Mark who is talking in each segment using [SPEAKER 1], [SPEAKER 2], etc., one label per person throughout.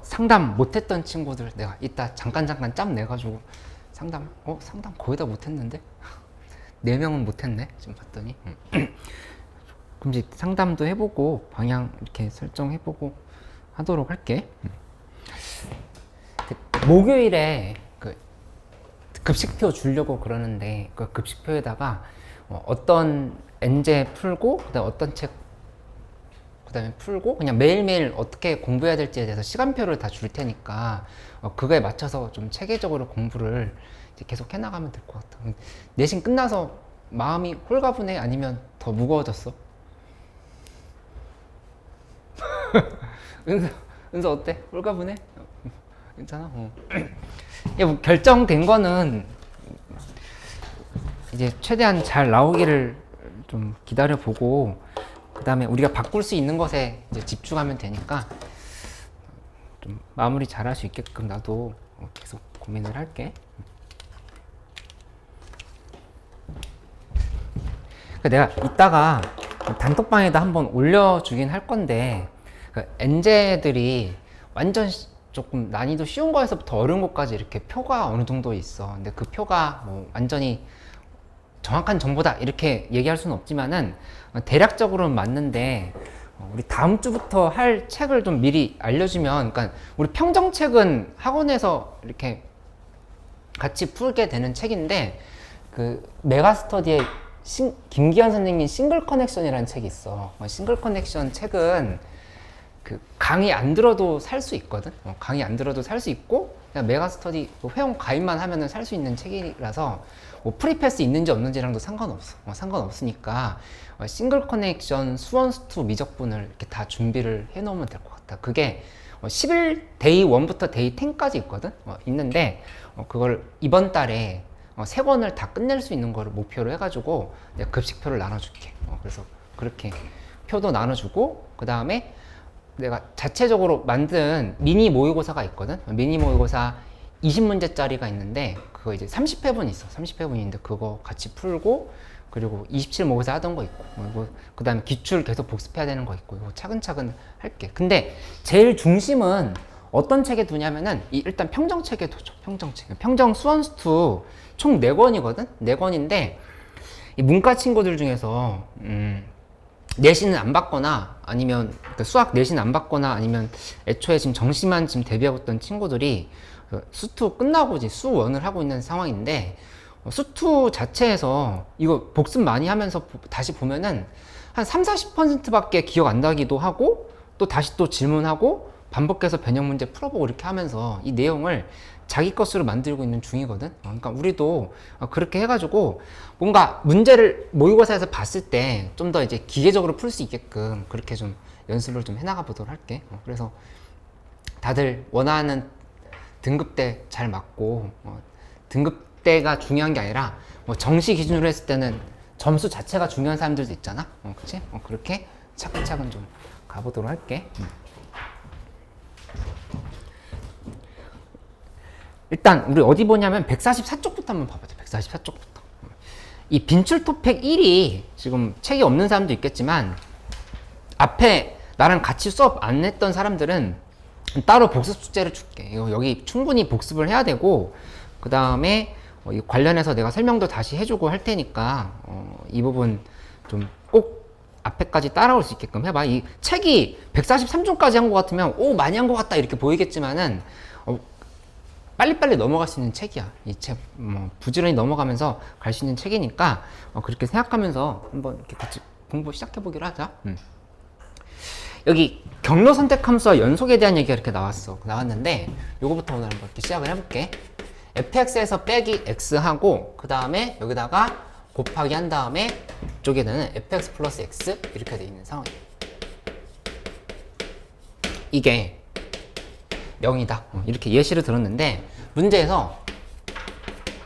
[SPEAKER 1] 상담 못했던 친구들 내가 이따 잠깐 짬 내가지고 상담 거의 다 못했는데 4명은 못했네 지금 봤더니. 그럼 이제 상담도 해보고 방향 이렇게 설정해보고 하도록 할게. 목요일에 그 급식표 주려고 그러는데 그 급식표에다가 어떤 엔제 풀고 그다음 어떤 책 그다음에 풀고 그냥 매일매일 어떻게 공부해야 될지에 대해서 시간표를 다 줄 테니까 그거에 맞춰서 좀 체계적으로 공부를 이제 계속 해나가면 될 것 같아. 내신 끝나서 마음이 홀가분해 아니면 더 무거워졌어? 은서 어때? 홀가분해? 괜찮아? 뭐 결정된 거는 이제 최대한 잘 나오기를 좀 기다려보고 그 다음에 우리가 바꿀 수 있는 것에 이제 집중하면 되니까 좀 마무리 잘 할 수 있게끔 나도 계속 고민을 할게. 내가 이따가 단톡방에다 한번 올려주긴 할 건데 엔제들이 완전 조금 난이도 쉬운 거에서부터 어려운 것까지 이렇게 표가 어느 정도 있어. 근데 그 표가 뭐 완전히 정확한 정보다 이렇게 얘기할 수는 없지만은 대략적으로는 맞는데 우리 다음 주부터 할 책을 좀 미리 알려주면, 그러니까 우리 평정책은 학원에서 이렇게 같이 풀게 되는 책인데 그 메가스터디의 김기현 선생님 싱글 커넥션이라는 책이 있어. 싱글 커넥션 책은 그 강의 안 들어도 살 수 있거든. 강의 안 들어도 살 수 있고 그냥 메가스터디 회원 가입만 하면은 살 수 있는 책이라서 뭐 프리패스 있는지 없는지랑도 상관없어. 상관없으니까 싱글 커넥션 수원수투 미적분을 이렇게 다 준비를 해 놓으면 될 것 같다. 그게 10일 데이 1부터 데이 10까지 있거든. 있는데 그걸 이번 달에 3권을 다 끝낼 수 있는 거를 목표로 해가지고 내가 급식표를 나눠줄게. 그래서 그렇게 표도 나눠주고 그 다음에 내가 자체적으로 만든 미니 모의고사가 있거든. 미니 모의고사 20문제짜리가 있는데 그거 이제 30회분 있어. 30회분인데 그거 같이 풀고 그리고 27 모의고사 하던 거 있고 그 다음에 기출 계속 복습해야 되는 거 있고 이거 차근차근 할게. 근데 제일 중심은 어떤 책에 두냐면은 일단 평정책에 두죠. 평정 수원수투 총 4권이거든. 4권인데 이 문과 친구들 중에서 내신은 안 받거나 아니면 그러니까 수학 내신 안 받거나 아니면 애초에 지금 정시만 지금 대비하고 있던 친구들이 수투 끝나고 이제 수1을 하고 있는 상황인데 수투 자체에서 이거 복습 많이 하면서 다시 보면은 한 30-40% 밖에 기억 안 나기도 하고 또 다시 또 질문하고 반복해서 변형 문제 풀어보고 이렇게 하면서 이 내용을 자기 것으로 만들고 있는 중이거든. 그러니까 우리도 그렇게 해가지고 뭔가 문제를 모의고사에서 봤을 때 좀 더 이제 기계적으로 풀 수 있게끔 그렇게 좀 연습을 좀 해나가 보도록 할게. 그래서 다들 원하는 등급대 잘 맞고 등급대가 중요한 게 아니라 뭐 정시 기준으로 했을 때는 점수 자체가 중요한 사람들도 있잖아. 그치? 그렇게 차근차근 좀 가보도록 할게. 일단 우리 어디 보냐면 144쪽부터 한번 봐보자. 144쪽부터. 이 빈출 토픽 1이 지금 책이 없는 사람도 있겠지만 앞에 나랑 같이 수업 안 했던 사람들은 따로 복습 숙제를 줄게. 이거 여기 충분히 복습을 해야 되고 그 다음에 관련해서 내가 설명도 다시 해주고 할 테니까 이 부분 좀 꼭 앞에까지 따라올 수 있게끔 해봐. 이 책이 143쪽까지 한 것 같으면 오 많이 한 것 같다 이렇게 보이겠지만은 빨리빨리 넘어갈 수 있는 책이야. 이 책 부지런히 넘어가면서 갈 수 있는 책이니까 그렇게 생각하면서 한번 이렇게 같이 공부 시작해 보기로 하자. 여기 경로 선택 함수와 연속에 대한 얘기가 이렇게 나왔는데 요거부터 오늘 한번 이렇게 시작을 해볼게. fx에서 빼기 x하고 그 다음에 여기다가 곱하기 한 다음에 이쪽에는 fx 플러스 x 이렇게 돼 있는 상황이에요. 이게 0이다. 이렇게 예시를 들었는데 문제에서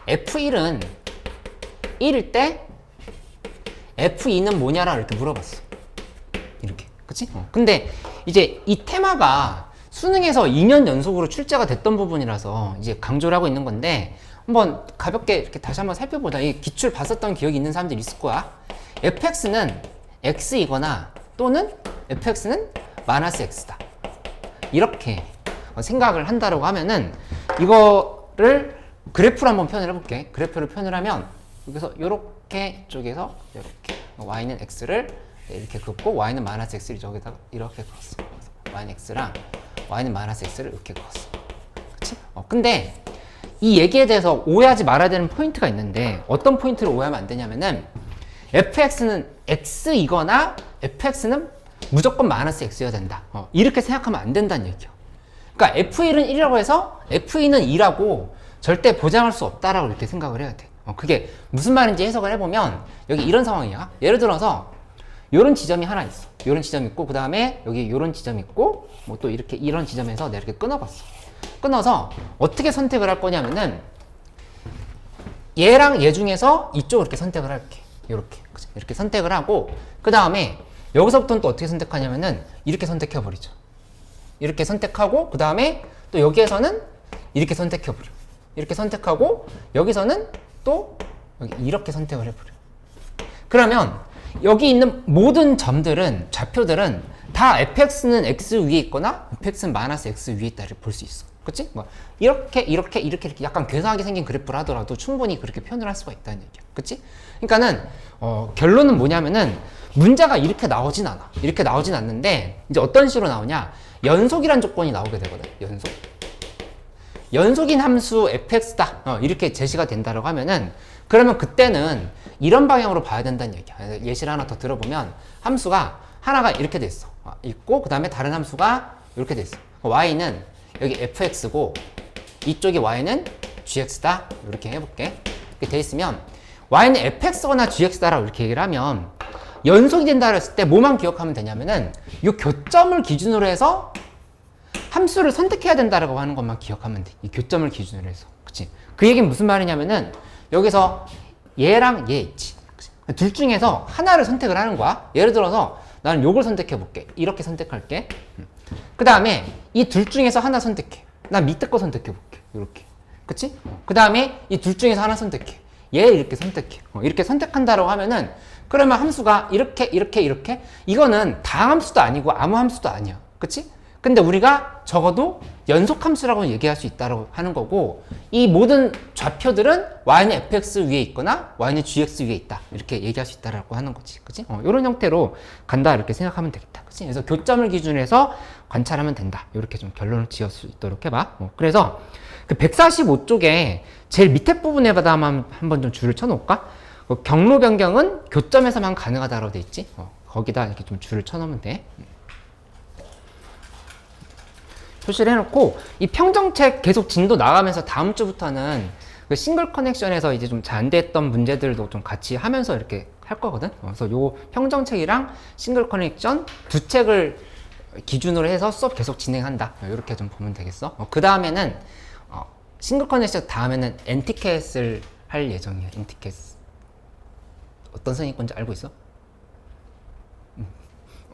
[SPEAKER 1] F1은 1일 때 F2는 뭐냐라 이렇게 물어봤어. 이렇게. 그치? 근데 이제 이 테마가 수능에서 2년 연속으로 출제가 됐던 부분이라서 이제 강조를 하고 있는 건데 한번 가볍게 이렇게 다시 한번 살펴보자. 이 기출 봤었던 기억이 있는 사람들이 있을 거야. fx는 x이거나 또는 fx는 마이너스 x다. 이렇게 생각을 한다라고 하면은 이거를 그래프로 한번 표현을 해볼게. 그래프를 표현을 하면 여기서 요렇게 쪽에서 이렇게 y는 x를 이렇게 긋고 y는 마이너스 x를 저기다가 이렇게 그었어. y는 x랑 y는 마이너스 x를 이렇게 그었어. 그치? 근데 이 얘기에 대해서 오해하지 말아야 되는 포인트가 있는데 어떤 포인트를 오해하면 안 되냐면은 fx는 x이거나 fx는 무조건 마이너스 x여야 된다. 이렇게 생각하면 안 된다는 얘기야. 그러니까 f1은 1이라고 해서 f2는 2라고 절대 보장할 수 없다라고 이렇게 생각을 해야 돼. 그게 무슨 말인지 해석을 해보면 여기 이런 상황이야. 예를 들어서 요런 지점이 하나 있어. 요런 지점이 있고 그 다음에 여기 요런 지점이 있고 뭐 또 이렇게 이런 지점에서 내가 이렇게 끊어봤어. 끊어서 어떻게 선택을 할 거냐면은 얘랑 얘 중에서 이쪽을 이렇게 선택을 할게. 이렇게 선택을 하고 그 다음에 여기서부터는 또 어떻게 선택하냐면은 이렇게 선택해버리죠. 이렇게 선택하고 그 다음에 또 여기에서는 이렇게 선택해버려. 이렇게 선택하고 여기서는 또 여기 이렇게 선택을 해버려. 그러면 여기 있는 모든 점들은 좌표들은 다 fx는 x 위에 있거나 fx는 마이너스 x 위에 있다를 볼 수 있어. 그치? 뭐 이렇게 약간 괴상하게 생긴 그래프를 하더라도 충분히 그렇게 표현을 할 수가 있다는 얘기야. 그치? 그러니까는 결론은 뭐냐면은 문제가 이렇게 나오진 않아. 이렇게 나오진 않는데 이제 어떤 식으로 나오냐? 연속이란 조건이 나오게 되거든. 연속인 함수 fx다. 이렇게 제시가 된다라고 하면은 그러면 그때는 이런 방향으로 봐야 된다는 얘기야. 예시를 하나 더 들어보면 함수가 하나가 이렇게 돼 있어. 있고 그 다음에 다른 함수가 이렇게 돼 있어. y는 여기 fx고 이쪽이 y는 gx다. 이렇게 해볼게. 이렇게 돼 있으면 y는 fx거나 gx다라고 이렇게 얘기를 하면 연속이 된다 했을 때 뭐만 기억하면 되냐면은 이 교점을 기준으로 해서 함수를 선택해야 된다라고 하는 것만 기억하면 돼. 이 교점을 기준으로 해서. 그치? 그 얘기는 무슨 말이냐면은 여기서 얘랑 얘 있지. 그치? 둘 중에서 하나를 선택을 하는 거야. 예를 들어서 나는 요걸 선택해 볼게. 이렇게 선택할게. 그 다음에 이 둘 중에서 하나 선택해. 난 밑에 거 선택해 볼게. 이렇게. 그치? 그 다음에 이 둘 중에서 하나 선택해. 얘 이렇게 선택해. 이렇게 선택한다라고 하면은 그러면 함수가 이렇게 이거는 다함수도 아니고 아무 함수도 아니야. 그치? 근데 우리가 적어도 연속함수라고 얘기할 수 있다고 하는 거고 이 모든 좌표들은 y는 fx 위에 있거나 y는 gx 위에 있다 이렇게 얘기할 수 있다고 하는 거지. 그치? 이런 형태로 간다 이렇게 생각하면 되겠다. 그치? 그래서 교점을 기준으로 해서 관찰하면 된다. 이렇게 좀 결론을 지을 수 있도록 해봐. 그래서 그 145쪽에 제일 밑에 부분에다가 한번 좀 줄을 쳐놓을까? 경로 변경은 교점에서만 가능하다고 돼 있지. 거기다 이렇게 좀 줄을 쳐놓으면 돼. 표시를 해놓고 이 평정책 계속 진도 나가면서 다음 주부터는 그 싱글 커넥션에서 이제 좀 잘 안 됐던 문제들도 좀 같이 하면서 이렇게 할 거거든. 그래서 요 평정책이랑 싱글 커넥션 두 책을 기준으로 해서 수업 계속 진행한다. 이렇게 좀 보면 되겠어. 그 다음에는 싱글 커넥션 다음에는 엔티켓을 할 예정이야. 엔티켓 어떤 선생님 건지 알고 있어?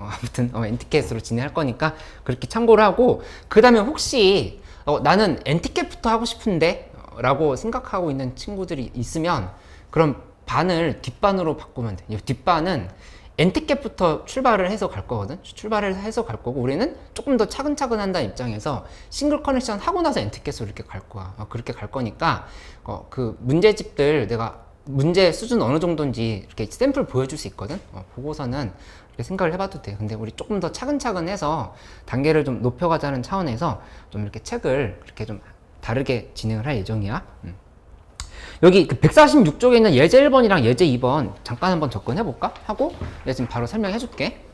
[SPEAKER 1] 아무튼 엔티켓으로 진행할 거니까 그렇게 참고를 하고 그 다음에 혹시 나는 엔티켓부터 하고 싶은데 라고 생각하고 있는 친구들이 있으면 그럼 반을 뒷반으로 바꾸면 돼. 뒷반은 엔티켓부터 출발을 해서 갈 거거든. 출발을 해서 갈 거고 우리는 조금 더 차근차근 한다는 입장에서 싱글 커넥션 하고 나서 엔티켓으로 이렇게 갈 거야. 그렇게 갈 거니까 그 문제집들 내가 문제 수준 어느 정도인지 이렇게 샘플 보여줄 수 있거든. 보고서는 이렇게 생각을 해봐도 돼. 근데 우리 조금 더 차근차근 해서 단계를 좀 높여가자는 차원에서 좀 이렇게 책을 이렇게 좀 다르게 진행을 할 예정이야. 여기 그 146쪽에 있는 예제 1번이랑 예제 2번 잠깐 한번 접근해볼까? 하고 내가 지금 바로 설명해줄게.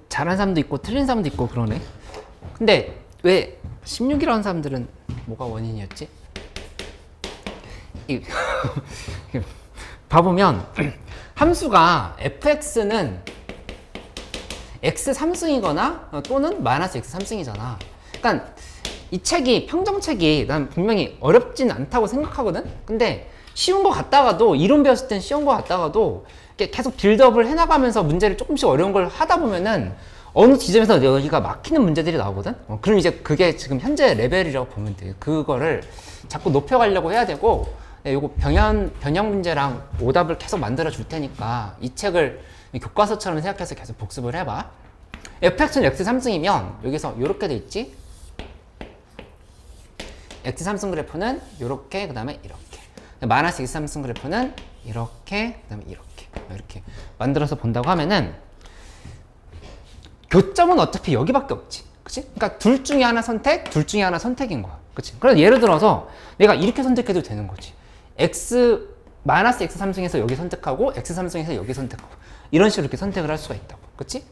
[SPEAKER 1] 잘하는 사람도 있고 틀린 사람도 있고 그러네. 근데 왜 16이라는 사람들은 뭐가 원인이었지? 봐보면 함수가 fx는 x 3승이거나 또는 마이너스 x 3승이잖아. 그러니까 이 책이 평정책이 난 분명히 어렵진 않다고 생각하거든. 근데 쉬운 거 같다가도 이론 배웠을 땐 쉬운 거 같다가도 계속 빌드업을 해나가면서 문제를 조금씩 어려운 걸 하다 보면은 어느 지점에서 여기가 막히는 문제들이 나오거든. 그럼 이제 그게 지금 현재 레벨이라고 보면 돼. 그거를 자꾸 높여가려고 해야 되고, 요거 변형 문제랑 오답을 계속 만들어 줄 테니까 이 책을 교과서처럼 생각해서 계속 복습을 해봐. fx는 x 3승이면 여기서 이렇게 돼 있지. x 3승 그래프는 이렇게, 그 다음에 이렇게. 마이너스 x 3승 그래프는 이렇게, 그 다음에 이렇게 만들어서 본다고 하면은 교점은 어차피 여기밖에 없지. 그치? 그러니까 둘 중에 하나 선택, 둘 중에 하나 선택인 거야. 그치? 그래서 예를 들어서 내가 이렇게 선택해도 되는 거지. 마이너스 x 3승에서 여기 선택하고 x 3승에서 여기 선택하고 이런 식으로 이렇게 선택을 할 수가 있다고. 그치?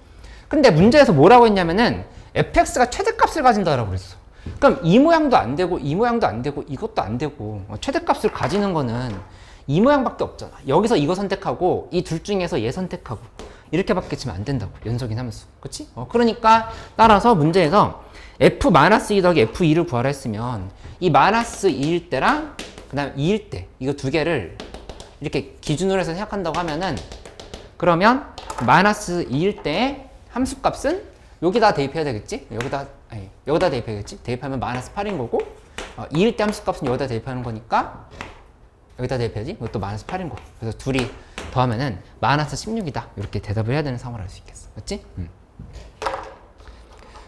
[SPEAKER 1] 근데 문제에서 뭐라고 했냐면은 fx가 최대값을 가진다라고 그랬어. 그럼 이 모양도 안 되고 이 모양도 안 되고 이것도 안 되고 최대값을 가지는 거는 이 모양밖에 없잖아. 여기서 이거 선택하고 이 둘 중에서 얘 선택하고 이렇게밖에 치면 안 된다고. 연속인 함수. 그치? 그러니까 따라서 문제에서 f-2 더하기 f2를 구하라 했으면 이 마이너스 2일 때랑 그 다음에 2일 때 이거 두 개를 이렇게 기준으로 해서 생각한다고 하면은 그러면 마이너스 2일 때의 함수값은 여기다 대입해야 되겠지? 여기다 대입해야겠지? 대입하면 마이너스 8인 거고 2일 때 함수값은 여기다 대입하는 거니까 여기다 대입해야지? 이것도 마이너스 8인 거고. 그래서 둘이 더하면은 마이너스 16이다. 이렇게 대답을 해야 되는 상황을 할 수 있겠어. 맞지?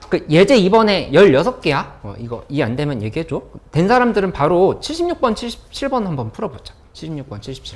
[SPEAKER 1] 그 예제 이번에 16개야. 이거 이해 안 되면 얘기해줘. 된 사람들은 바로 76번, 77번 한번 풀어보자. 76번, 77번.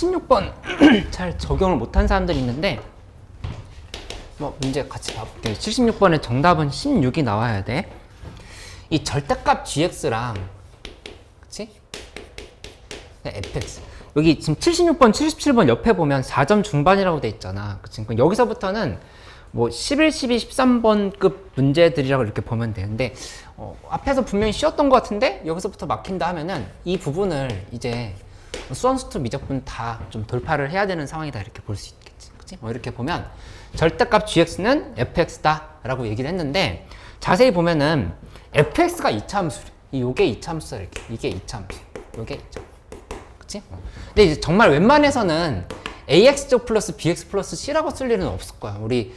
[SPEAKER 1] 76번 잘 적용을 못한 사람들이 있는데 뭐 문제 같이 봐볼게요. 76번의 정답은 16이 나와야 돼. 이 절대값 gx랑 그치? fx 여기 지금 76번, 77번 옆에 보면 4점 중반이라고 돼 있잖아. 그치? 여기서부터는 뭐 11, 12, 13번급 문제들이라고 이렇게 보면 되는데 앞에서 분명히 쉬웠던 것 같은데 여기서부터 막힌다 하면은 이 부분을 이제 수원수투 미적분 다 좀 돌파를 해야 되는 상황이다 이렇게 볼 수 있겠지. 그치? 뭐 이렇게 보면 절대값 gx는 fx다 라고 얘기를 했는데 자세히 보면은 fx가 이차함수 요게 이차함수다 이렇게 이게 이차함수 요게 이차함수 그치? 근데 이제 정말 웬만해서는 ax제곱 플러스 bx 플러스 c라고 쓸 일은 없을 거야. 우리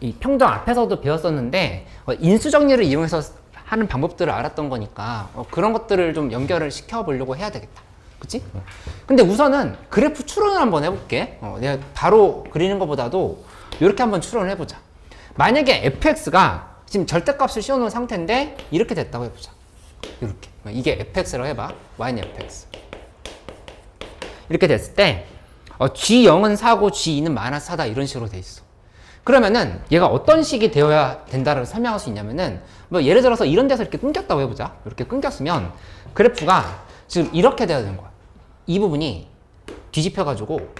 [SPEAKER 1] 이 평정 앞에서도 배웠었는데 인수 정리를 이용해서 하는 방법들을 알았던 거니까 그런 것들을 좀 연결을 시켜보려고 해야 되겠다. 그치? 근데 우선은 그래프 추론을 한번 해볼게. 내가 바로 그리는 것보다도 이렇게 한번 추론을 해보자. 만약에 fx가 지금 절대값을 씌워놓은 상태인데 이렇게 됐다고 해보자. 이렇게 이게 fx라고 해봐. y는 fx 이렇게 됐을 때 G0은 4고 G2는 마이너스 4다 이런 식으로 돼 있어. 그러면은 얘가 어떤 식이 되어야 된다라고 설명할 수 있냐면은 뭐 예를 들어서 이런 데서 이렇게 끊겼다고 해보자. 이렇게 끊겼으면 그래프가 지금 이렇게 돼야 되는 거야. 이 부분이 뒤집혀가지고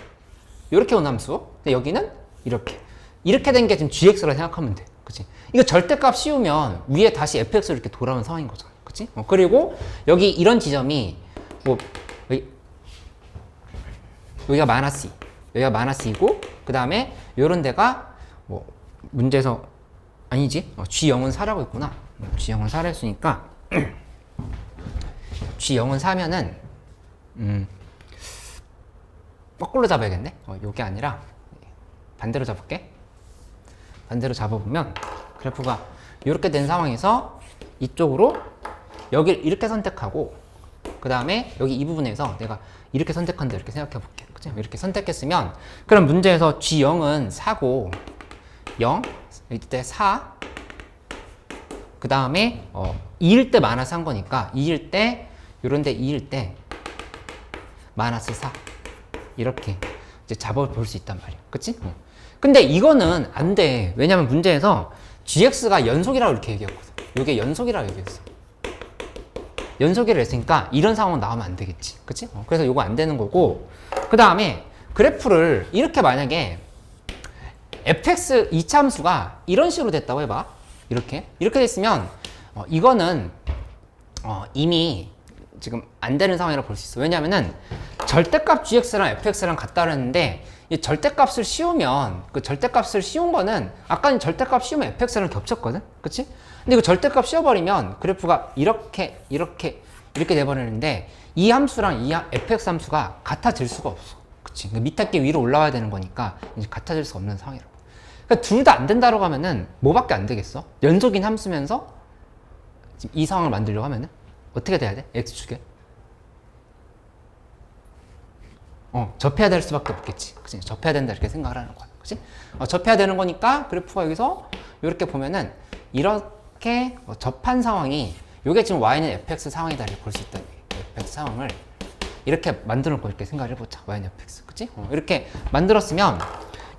[SPEAKER 1] 이렇게 온 함수. 근데 여기는 이렇게 된 게 지금 gx라 생각하면 돼. 그치? 이거 절대값 씌우면 위에 다시 fx로 이렇게 돌아오는 상황인 거잖아. 그치? 그리고 여기 이런 지점이 뭐 여기가 마이너스 2, 여기가 마이너스 2고 그 다음에 요런 데가 뭐 문제에서 아니지? G0은 4라고 했구나. G0은 4라 했으니까 G0은 4면은 거꾸로 잡아야겠네. 요게 아니라 반대로 잡을게. 반대로 잡아보면 그래프가 이렇게 된 상황에서 이쪽으로 여기를 이렇게 선택하고 그 다음에 여기 이 부분에서 내가 이렇게 선택한다 이렇게 생각해 볼게. 그치? 이렇게 선택했으면 그럼 문제에서 G0은 4고 0 이때 4 그 다음에 2일 때 마이너스 한 거니까 2일 때 요런데 2일 때 마이너스 4 이렇게 이제 잡아볼 수 있단 말이야. 그치? 근데 이거는 안 돼. 왜냐면 문제에서 gx가 연속이라고 이렇게 얘기했거든. 이게 연속이라고 얘기했어. 연속이라고 했으니까 이런 상황은 나오면 안 되겠지. 그치? 그래서 이거 안 되는 거고 그 다음에 그래프를 이렇게 만약에 fx 이차함수가 이런 식으로 됐다고 해봐. 이렇게 됐으면 이거는 이미 지금 안 되는 상황이라고 볼 수 있어. 왜냐면은 절대값 gx랑 fx랑 같다고 했는데 이 절대값을 씌우면 그 절대값을 씌운 거는 아까는 절대값 씌우면 fx랑 겹쳤거든. 그치? 근데 이거 절대값 씌워버리면 그래프가 이렇게 돼버리는데 이 함수랑 이 fx 함수가 같아질 수가 없어. 그치? 밑에 게 위로 올라와야 되는 거니까 이제 같아질 수 없는 상황이라고. 그러니까 둘 다 안 된다고 하면은 뭐밖에 안 되겠어? 연속인 함수면서 지금 이 상황을 만들려고 하면은 어떻게 돼야 돼? x축에 접해야 될 수밖에 없겠지. 그치? 접해야 된다 이렇게 생각을 하는 거야. 그치? 접해야 되는 거니까 그래프가 여기서 이렇게 보면은 이렇게 접한 상황이 요게 지금 y는 fx 상황이다 이렇게 볼 수 있다. fx 상황을 이렇게 만들어 놓고 이렇게 생각을 해보자. y는 fx. 그치? 이렇게 만들었으면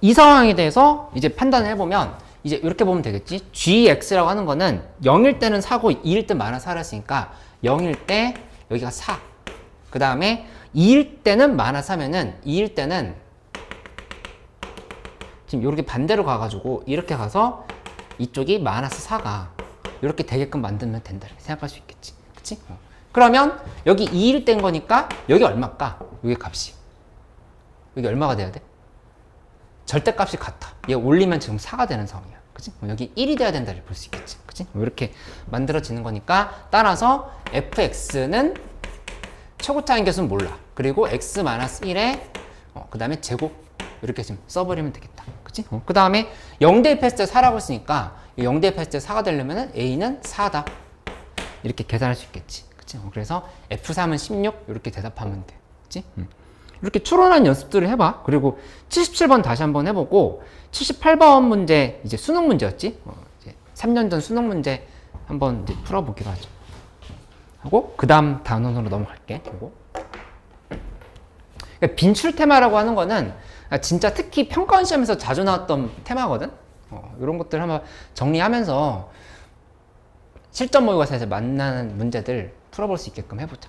[SPEAKER 1] 이 상황에 대해서 이제 판단을 해보면 이제 이렇게 보면 되겠지. gx라고 하는 거는 0일 때는 4고 2일 때 마이너스 4라 했으니까 0일 때 여기가 4. 그 다음에 2일 때는 마이너스 하면은 2일 때는 지금 이렇게 반대로 가가지고 이렇게 가서 이쪽이 마이너스 4가 이렇게 되게끔 만들면 된다 이렇게 생각할 수 있겠지. 그치? 그러면 여기 2일 땐 거니까 여기 얼마일까? 여기 값이 여기 얼마가 돼야 돼? 절대값이 같아. 얘 올리면 지금 4가 되는 상황이야. 그치? 여기 1이 돼야 된다 이렇게 볼 수 있겠지. 그치? 이렇게 만들어지는 거니까 따라서 fx는 최고차인 개수는 몰라. 그리고 x-1에 그 다음에 제곱 이렇게 지금 써버리면 되겠다. 그치? 그 다음에 0 대입했을 때 4라고 했으니까 0 대입했을 때 4가 되려면 a는 4다. 이렇게 계산할 수 있겠지. 그치? 그래서 f3은 16 이렇게 대답하면 돼. 그치? 이렇게 추론한 연습들을 해봐. 그리고 77번 다시 한번 해보고 78번 문제 이제 수능 문제였지? 이제 3년 전 수능 문제 한번 이제 풀어보기로 하죠. 하고 그 다음 단원으로 넘어갈게. 그리고 그러니까 빈출 테마라고 하는 거는 진짜 특히 평가원 시험에서 자주 나왔던 테마거든. 이런 것들 한번 정리하면서 실전 모의고사에서 만나는 문제들 풀어볼 수 있게끔 해보자.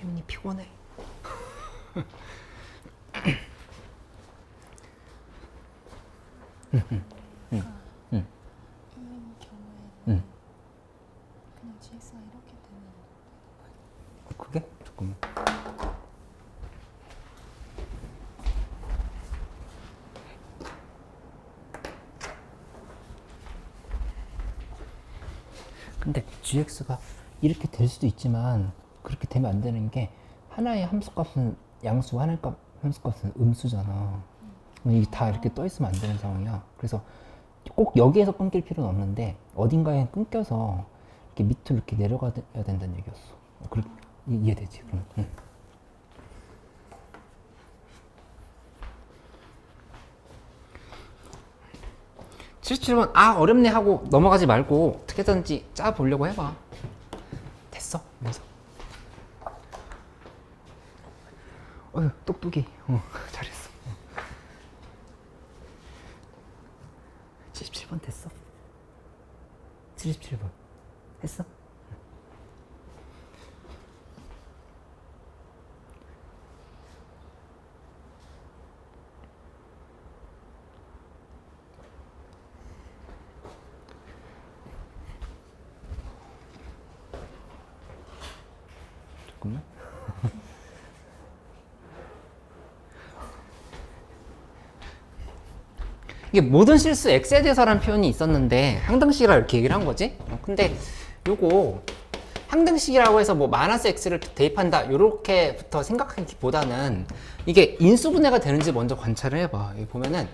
[SPEAKER 1] 혜민이 피곤해.
[SPEAKER 2] 이 경우에는 그냥 GX가 이렇게 되면
[SPEAKER 1] 그게? 잠깐만. 근데 GX가 이렇게 될 수도 있지만 그렇게 되면 안 되는 게 하나의 함수값은 양수, 하나의 함수값은 음수잖아. 이게 다 이렇게 떠 있으면 안 되는 상황이야. 그래서 꼭 여기에서 끊길 필요는 없는데 어딘가에 끊겨서 이렇게 밑으로 이렇게 내려가야 된다는 얘기였어. 그렇게 이해되지? 그럼. 응. (77번) 아 어렵네 하고 넘어가지 말고 어떻게든지 짜 보려고 해봐. 됐어. 그래서 어휴 똑똑이. 잘했어. 77번 됐어. 77번 했어? 잠깐만. 이게 모든 실수 X에 대해서라는 표현이 있었는데 항등식이라 이렇게 얘기를 한 거지. 근데 요거 항등식이라고 해서 뭐 마이너스 X를 대입한다 요렇게부터 생각하기보다는 이게 인수분해가 되는지 먼저 관찰을 해봐. 여기 보면은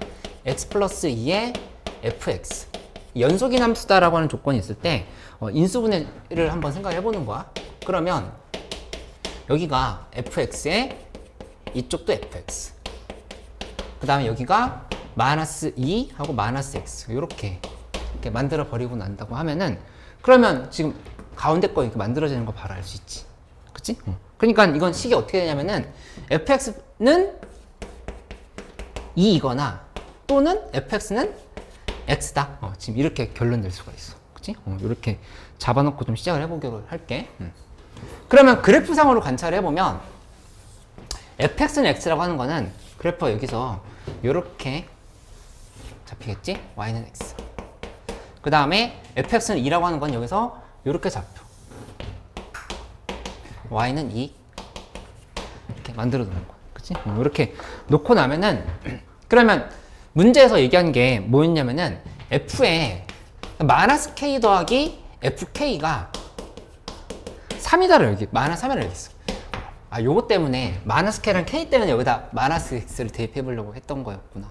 [SPEAKER 1] X 플러스 2의 fx 연속인 함수다라고 하는 조건이 있을 때 인수분해를 한번 생각해 보는 거야. 그러면 여기가 fx에 이쪽도 fx, 그 다음에 여기가 마이너스 2 하고 마이너스 x 이렇게 만들어 버리고 난다고 하면은, 그러면 지금 가운데 거 이렇게 만들어지는 거 바로 알 수 있지. 그치? 그러니까 이건 식이 어떻게 되냐면은 fx는 2이거나 또는 fx는 x다. 지금 이렇게 결론 낼 수가 있어. 그치? 이렇게 잡아놓고 좀 시작을 해보기로 할게. 그러면 그래프상으로 관찰을 해보면 fx는 x라고 하는 거는 그래프가 여기서 이렇게 잡히겠지? y는 x. 그 다음에 fx는 2라고 하는 건 여기서 이렇게 잡혀. y는 2. 이렇게 만들어 놓는 거야. 그치? 이렇게 놓고 나면은 그러면 문제에서 얘기한 게 뭐였냐면은 f에 마이너스 k 더하기 fk가 3이다를 여기 마이너스 3이라고 얘기했어. 아, 요거 때문에 마이너스 k랑 k 때문에 여기다 마이너스 x를 대입해 보려고 했던 거였구나.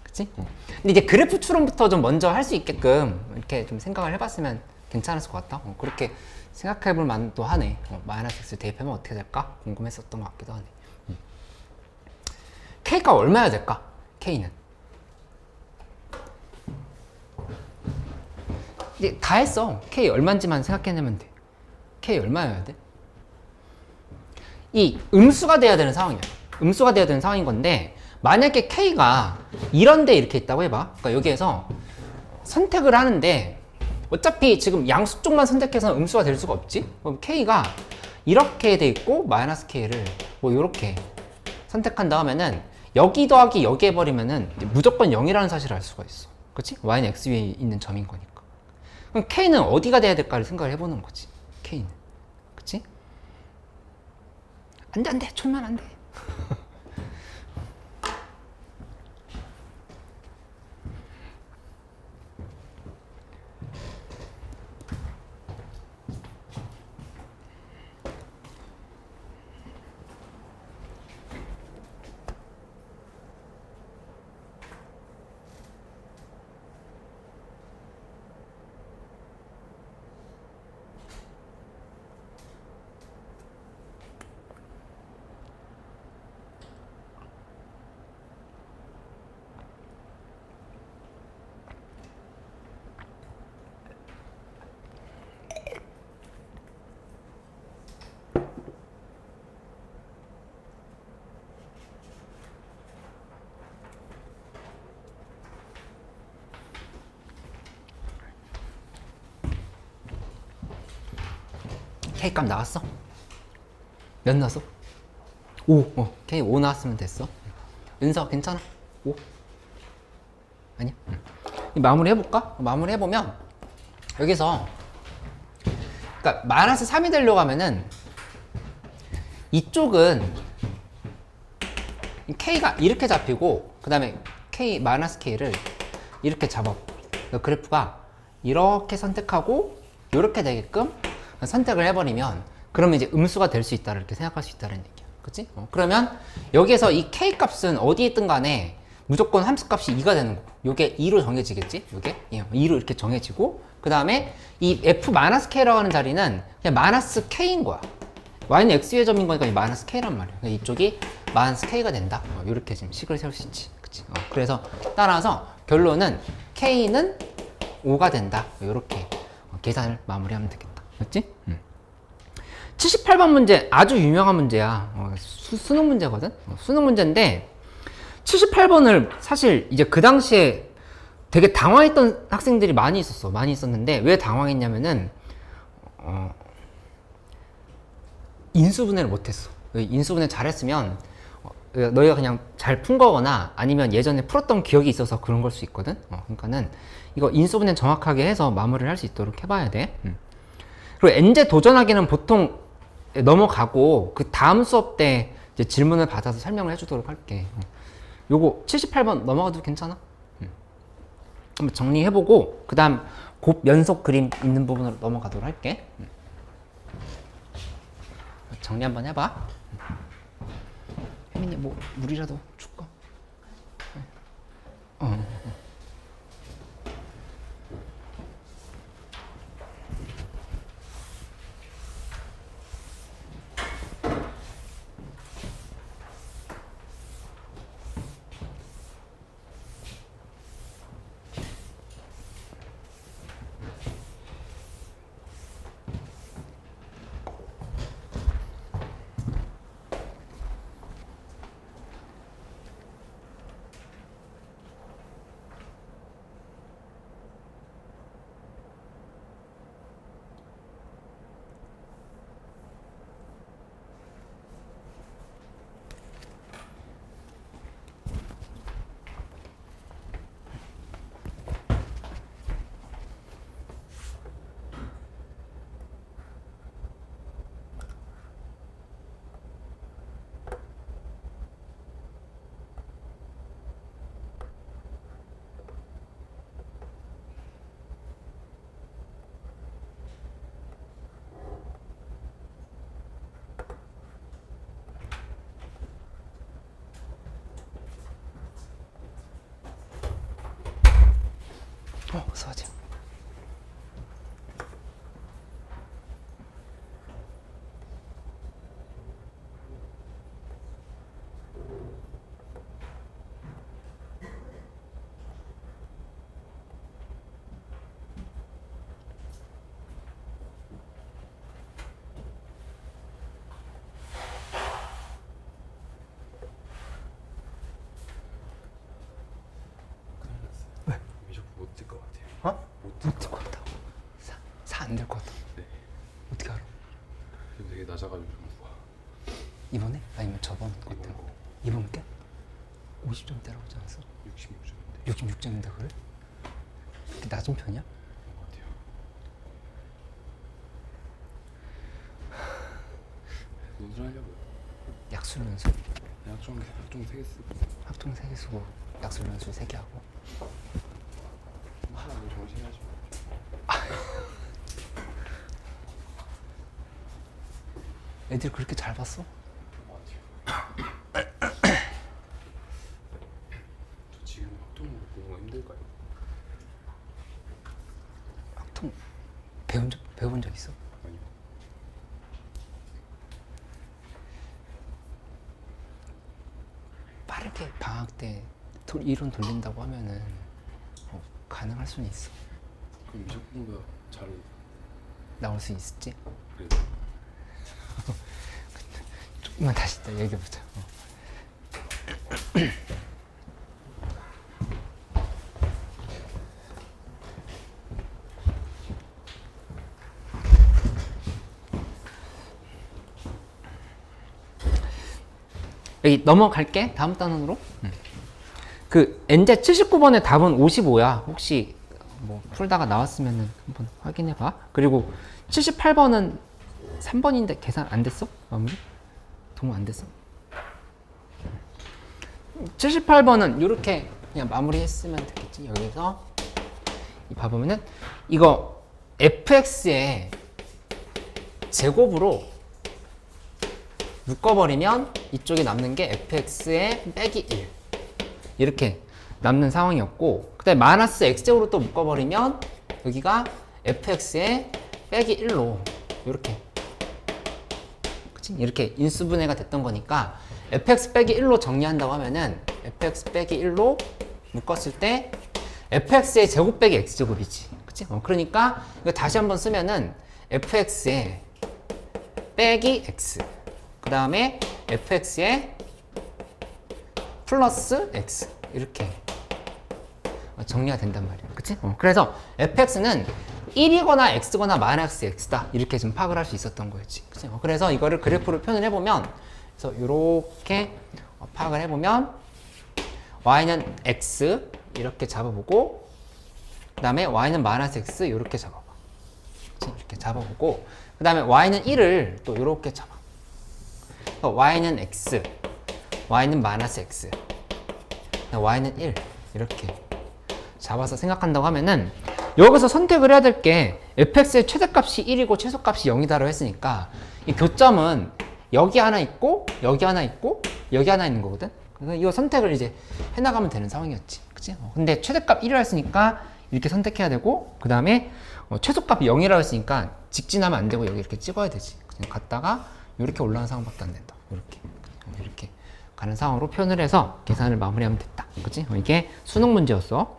[SPEAKER 1] 그치? 근데 이제 그래프 추론부터 좀 먼저 할 수 있게끔 이렇게 좀 생각을 해봤으면 괜찮았을 것 같다. 그렇게 생각해 볼 만도 하네. 마이너스 x 대입하면 어떻게 될까? 궁금했었던 것 같기도 하네. k가 얼마야 될까? k는 이제 다 했어. k 얼마인지만 생각해내면 돼. k 얼마여야 돼? 이 음수가 돼야 되는 상황이야. 음수가 돼야 되는 상황인 건데, 만약에 k가 이런데 이렇게 있다고 해봐. 그러니까 여기에서 선택을 하는데 어차피 지금 양수 쪽만 선택해서 음수가 될 수가 없지. 그럼 k가 이렇게 돼 있고 마이너스 k를 뭐 이렇게 선택한 다음에는 여기 더하기 여기 해버리면은 무조건 0이라는 사실을 알 수가 있어. 그렇지? y는 x 위에 있는 점인 거니까. 그럼 k는 어디가 돼야 될까를 생각을 해보는 거지. k는. 그렇지? 안 돼. 촌면 안 돼. K 값 나왔어? 몇 나왔어? 5. K 5 나왔으면 됐어. 은서 괜찮아? 5? 아니야? 마무리 해볼까? 마무리 해보면 여기서 그러니까 마이너스 3이 되려고 하면은 이쪽은 K가 이렇게 잡히고 그 다음에 K 마이너스 K를 이렇게 잡아. 그러니까 그래프가 이렇게 선택하고 이렇게 되게끔 선택을 해버리면 그러면 이제 음수가 될 수 있다 이렇게 생각할 수 있다는 얘기야. 그치? 그러면 여기에서 이 K 값은 어디에 있든 간에 무조건 함수 값이 2가 되는 거고 요게 2로 정해지겠지? 요게 2로 이렇게 정해지고 그 다음에 이 f-k라고 하는 자리는 그냥 마이너스 k인 거야. y는 x의 점인 거니까 이 마이너스 k란 말이야. 그러니까 이쪽이 마이너스 k가 된다. 이렇게 지금 식을 세울 수 있지. 그치? 그래서 따라서 결론은 k는 5가 된다. 이렇게 계산을 마무리하면 되겠다. 맞지? 78번 문제 아주 유명한 문제야. 수능 문제거든? 수능 문제인데 78번을 사실 이제 그 당시에 되게 당황했던 학생들이 많이 있었어. 많이 있었는데 왜 당황했냐면은 인수분해를 못했어. 인수분해 잘했으면 너희가 그냥 잘 푼 거거나 아니면 예전에 풀었던 기억이 있어서 그런 걸 수 있거든. 그러니까는 이거 인수분해 정확하게 해서 마무리를 할 수 있도록 해봐야 돼. 그리고 엔제 도전하기는 보통 넘어가고 그 다음 수업 때 이제 질문을 받아서 설명을 해주도록 할게. 요거 78번 넘어가도 괜찮아? 한번 정리해보고 그 다음 곱 연속 그림 있는 부분으로 넘어가도록 할게. 정리 한번 해봐. 혜민이 뭐 물이라도 줄까? 서재.
[SPEAKER 3] 못들 것 같아요.
[SPEAKER 1] 어? 못들 것 같다고. 사 안 될 것 같다고.
[SPEAKER 3] 네.
[SPEAKER 1] 어떻게 알아?
[SPEAKER 3] 지금 되게 낮아가지고 점수가.
[SPEAKER 1] 이번에? 아니면 저번 것
[SPEAKER 3] 이번
[SPEAKER 1] 같은
[SPEAKER 3] 거
[SPEAKER 1] 이번 게? 50점대라고 하지 않았어?
[SPEAKER 3] 66점인데.
[SPEAKER 1] 66점인데 그래? 그렇게 낮은 편이야?
[SPEAKER 3] 그런 것 같아요. 연습하려고요.
[SPEAKER 1] 약술 연습?
[SPEAKER 3] 학종 3개 쓰고
[SPEAKER 1] 학종 3개 쓰고 약술 연습 3개 하고.
[SPEAKER 3] 하나 뭐 정신 하지 마.
[SPEAKER 1] 애들 그렇게 잘 봤어?
[SPEAKER 3] 저 지금 학종 공부가 힘들까요?
[SPEAKER 1] 학종 배운 적 있어?
[SPEAKER 3] 아니요.
[SPEAKER 1] 빠르게 방학 때 이론 돌린다고 하면은 가능할 수는 있어.
[SPEAKER 3] 그럼 미적 공부가 잘
[SPEAKER 1] 나올 수 있을지?
[SPEAKER 3] 그래도
[SPEAKER 1] 조금만 다시 또 얘기해보자. 여기 넘어갈게. 다음 단원으로. 그 엔제 79번의 답은 55야. 혹시 뭐 풀다가 나왔으면은 한번 확인해 봐. 그리고 78번은 3번인데 계산 안 됐어? 마무리? 동무 안 됐어? 78번은 이렇게 그냥 마무리했으면 되겠지. 여기서 봐보면은 이거 fx의 제곱으로 묶어버리면 이쪽에 남는 게 fx의 빼기 1 이렇게 남는 상황이었고, 그 다음에 마이너스 x제곱으로 또 묶어버리면 여기가 fx의 빼기 1로 이렇게, 그치? 이렇게 인수분해가 됐던 거니까 fx 빼기 1로 정리한다고 하면은 fx 빼기 1로 묶었을 때 fx의 제곱 빼기 x제곱이지, 그치? 그러니까 이거 다시 한번 쓰면은 fx의 빼기 x, 그 다음에 fx의 플러스 x 이렇게 정리가 된단 말이야, 그치? 그래서 fx는 1이거나 x거나 마이너스 x다 이렇게 좀 파악을 할 수 있었던 거였지, 그치? 그래서 이거를 그래프로 표현을 해보면, 그래서 이렇게 파악을 해보면 y는 x 이렇게 잡아보고, 그 다음에 y는 마이너스 x 이렇게 잡아봐, 그치? 이렇게 잡아보고, 그 다음에 y는 1을 또 이렇게 잡아. y는 x, y는 마이너스 x, y는 1 이렇게 잡아서 생각한다고 하면은 여기서 선택을 해야 될 게 fx의 최대값이 1이고 최소값이 0이다라고 했으니까 이 교점은 여기 하나 있고 여기 하나 있고 여기 하나 있는 거거든. 그래서 이거 선택을 이제 해나가면 되는 상황이었지, 그치? 근데 최대값 1이라 했으니까 이렇게 선택해야 되고, 그 다음에 최소값이 0이라고 했으니까 직진하면 안 되고 여기 이렇게 찍어야 되지. 그냥 갔다가 이렇게 올라가는 상황밖에 안 된다. 이렇게 가는 상황으로 표현을 해서 계산을 마무리하면 됐다, 그치? 이게 수능 문제였어.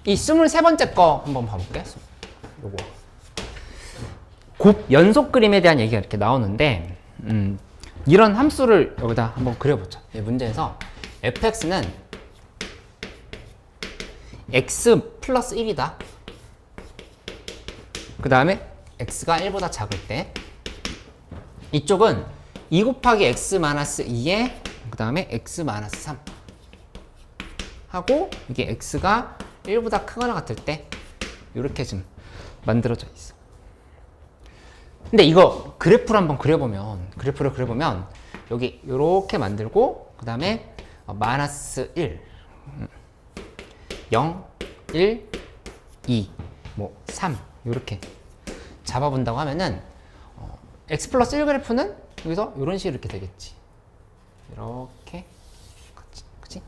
[SPEAKER 1] 이 23번째 거 한번 봐볼게. 요거 곱 연속 그림에 대한 얘기가 이렇게 나오는데, 이런 함수를 여기다 한번 그려보자. 이 문제에서 fx는 x 플러스 1이다. 그 다음에 x가 1보다 작을 때, 이쪽은 2 곱하기 x 마이너스 2에 그 다음에 x 마이너스 3 하고, 이게 x가 1보다 크거나 같을 때 이렇게 좀 만들어져 있어. 근데 이거 그래프를 한번 그려보면 여기 이렇게 만들고 그 다음에 마이너스 1 0 1 2 뭐 3 이렇게 잡아본다고 하면은 x 플러스 1 그래프는 여기서 이런 식으로 이렇게 되겠지. 이렇게 그치?